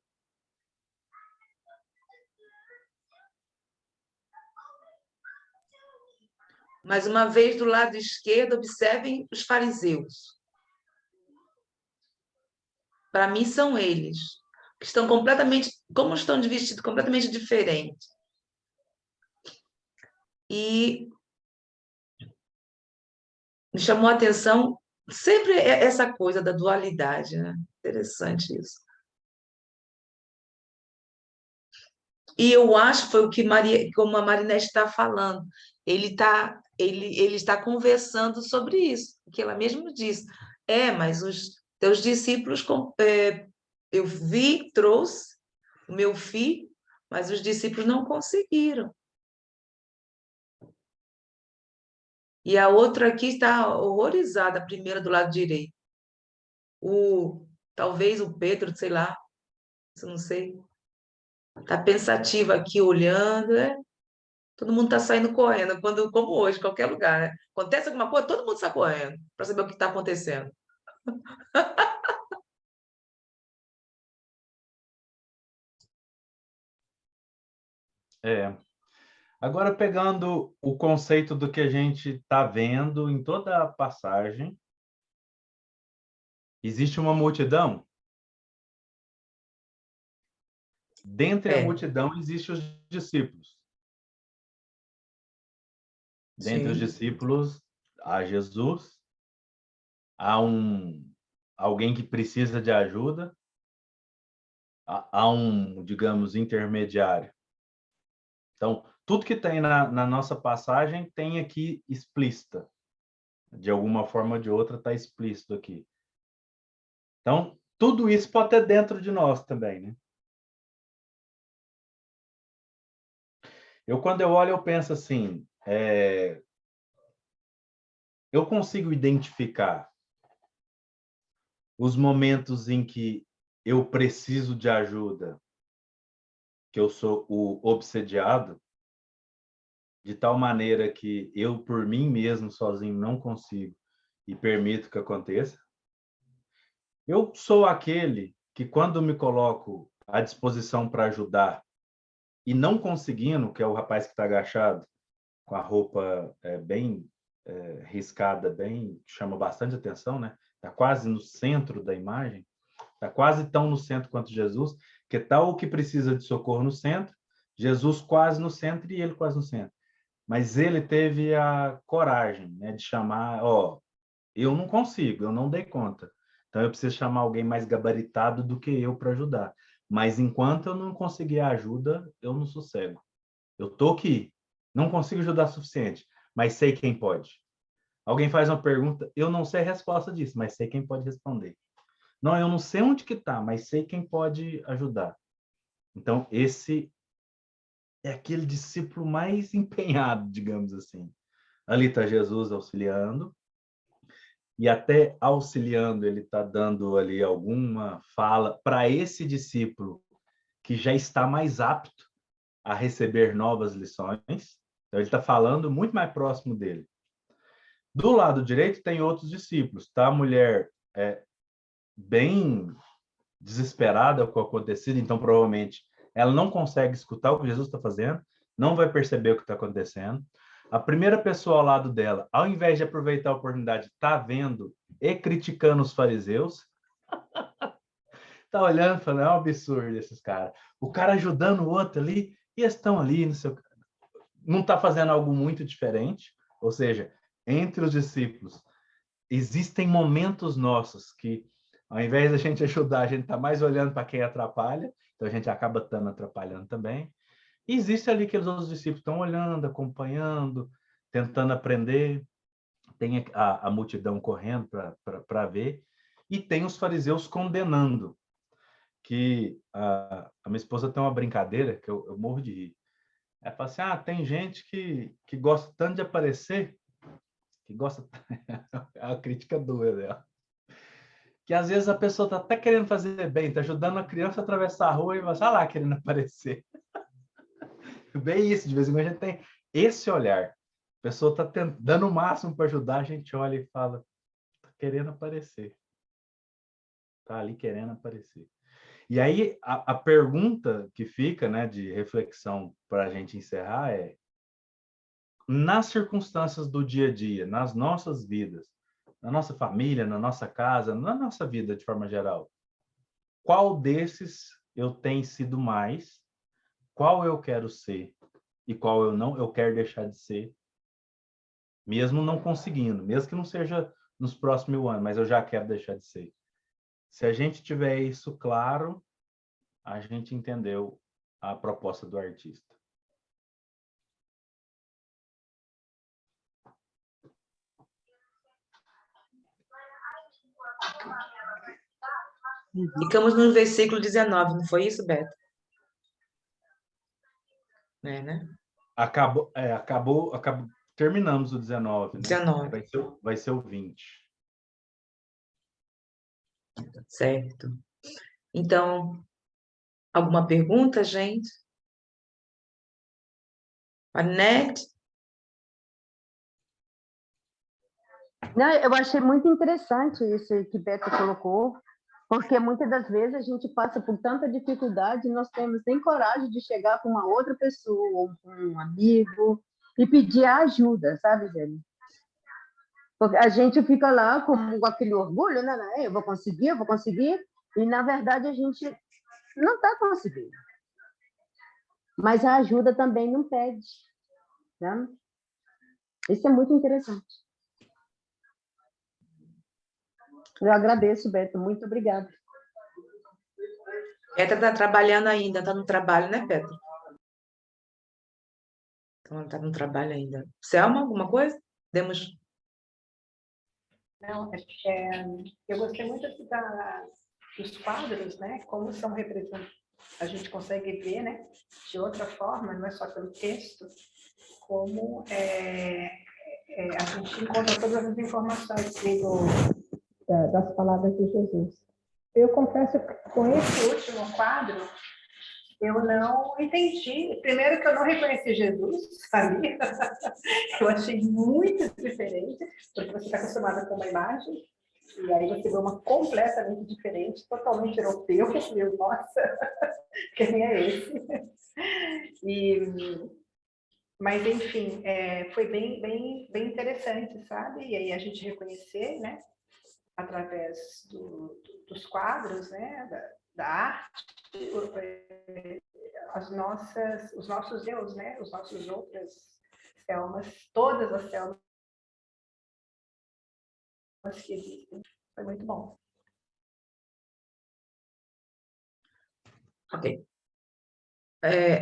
S1: Mais uma vez, do lado esquerdo, observem os fariseus. Para mim, são eles, que estão completamente, como estão de vestido, completamente diferente. E me chamou a atenção sempre essa coisa da dualidade, né? Interessante isso. E eu acho que foi o que como a Marinette está falando, ele está conversando sobre isso, que ela mesma disse. Mas os teus discípulos, eu vi, trouxe o meu filho, mas os discípulos não conseguiram. E a outra aqui está horrorizada, a primeira do lado direito. Talvez o Pedro, sei lá, eu não sei, está pensativa aqui, olhando, né? Todo mundo está saindo correndo, como hoje, em qualquer lugar, né? Acontece alguma coisa, todo mundo sai correndo para saber o que está acontecendo.
S2: Agora, pegando o conceito do que a gente está vendo em toda a passagem, existe uma multidão. Dentre a multidão existem os discípulos. Dentre os
S1: Sim.
S2: discípulos, há Jesus, há alguém que precisa de ajuda, há digamos, intermediário. Então, tudo que tem na nossa passagem tem aqui explícita. De alguma forma ou de outra está explícito aqui. Então, tudo isso pode ter dentro de nós também, né? Quando eu olho, eu penso assim, eu consigo identificar os momentos em que eu preciso de ajuda, que eu sou o obsediado, de tal maneira que eu, por mim mesmo, sozinho, não consigo e permito que aconteça. Eu sou aquele que, quando me coloco à disposição para ajudar e não conseguindo, que é o rapaz que está agachado, com a roupa bem riscada, bem, chama bastante atenção, né? Está quase no centro da imagem, está quase tão no centro quanto Jesus, que tal o que precisa de socorro no centro, Jesus quase no centro e ele quase no centro. Mas ele teve a coragem, né, de chamar, eu não consigo, eu não dei conta. Então eu preciso chamar alguém mais gabaritado do que eu para ajudar. Mas enquanto eu não conseguir a ajuda, eu não sossego. Eu tô aqui, não consigo ajudar o suficiente, mas sei quem pode. Alguém faz uma pergunta, eu não sei a resposta disso, mas sei quem pode responder. Não, eu não sei onde que tá, mas sei quem pode ajudar. Então esse é aquele discípulo mais empenhado, digamos assim. Ali está Jesus auxiliando, e até auxiliando, ele está dando ali alguma fala para esse discípulo que já está mais apto a receber novas lições. Então, ele está falando muito mais próximo dele. Do lado direito tem outros discípulos, tá? A mulher bem desesperada com o acontecido, então provavelmente ela não consegue escutar o que Jesus está fazendo, não vai perceber o que está acontecendo. A primeira pessoa ao lado dela, ao invés de aproveitar a oportunidade, está vendo e criticando os fariseus, está olhando e falando, é um absurdo esses caras. O cara ajudando o outro ali, e eles estão ali, não está fazendo algo muito diferente. Ou seja, entre os discípulos, existem momentos nossos que, ao invés da gente ajudar, a gente está mais olhando para quem atrapalha, então a gente acaba estando atrapalhando também. E existe ali que os outros discípulos estão olhando, acompanhando, tentando aprender, tem a multidão correndo para ver, e tem os fariseus condenando, que a minha esposa tem uma brincadeira que eu morro de rir. Ela fala assim, tem gente que gosta tanto de aparecer, que gosta... é uma crítica dura dela. Que às vezes a pessoa está até querendo fazer bem, está ajudando a criança a atravessar a rua e vai lá querendo aparecer. Bem isso, de vez em quando a gente tem esse olhar. A pessoa está dando o máximo para ajudar, a gente olha e fala, está querendo aparecer. Está ali querendo aparecer. E aí, a pergunta que fica, né, de reflexão para a gente encerrar é, nas circunstâncias do dia a dia, nas nossas vidas, na nossa família, na nossa casa, na nossa vida de forma geral, qual desses eu tenho sido mais, qual eu quero ser e qual eu quero deixar de ser, mesmo não conseguindo, mesmo que não seja nos próximos 1000 anos, mas eu já quero deixar de ser. Se a gente tiver isso claro, a gente entendeu a proposta do artista.
S1: Ficamos no versículo 19, não foi isso, Beto? Né?
S2: Acabou, terminamos o 19, né?
S1: 19.
S2: Vai ser o 20.
S1: Certo. Então, alguma pergunta, gente? Anete?
S3: Não, eu achei muito interessante isso que Beto colocou, porque muitas das vezes a gente passa por tanta dificuldade e nós temos nem coragem de chegar para uma outra pessoa, ou para um amigo, e pedir ajuda, sabe, Jenny? Porque a gente fica lá com aquele orgulho, né? Eu vou conseguir, e na verdade a gente não está conseguindo. Mas a ajuda também não pede, né? Isso é muito interessante. Eu agradeço, Beto. Muito obrigada.
S1: Petra está trabalhando ainda, está no trabalho, né, Petra? Então, ela está no trabalho ainda. Selma, alguma coisa? Demos...
S4: Não, eu gostei muito dos quadros, né? Como são representados. A gente consegue ver, né? De outra forma, não é só pelo texto, como a gente encontra todas as informações das palavras de Jesus. Eu confesso que com esse último quadro, eu não entendi. Primeiro que eu não reconheci Jesus, sabia? Eu achei muito diferente, porque você está acostumada com uma imagem, e aí você vê uma completamente diferente, totalmente europeu. E eu, nossa, quem é esse? Mas, enfim, foi bem interessante, sabe? E aí a gente reconhecer, né? Através dos quadros, né? Da arte, os nossos eu, né? Os nossos outras Selmas, todas as Selmas que existem. Foi muito bom.
S1: Ok.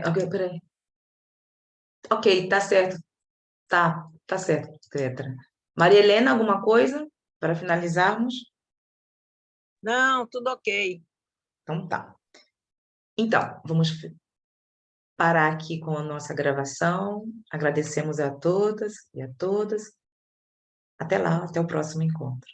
S1: Ok, peraí. Ok, tá certo. Tá certo, Petra. Maria Helena, alguma coisa para finalizarmos?
S5: Não, tudo ok.
S1: Então tá. Então, vamos parar aqui com a nossa gravação. Agradecemos a todas e a todas. Até lá, até o próximo encontro.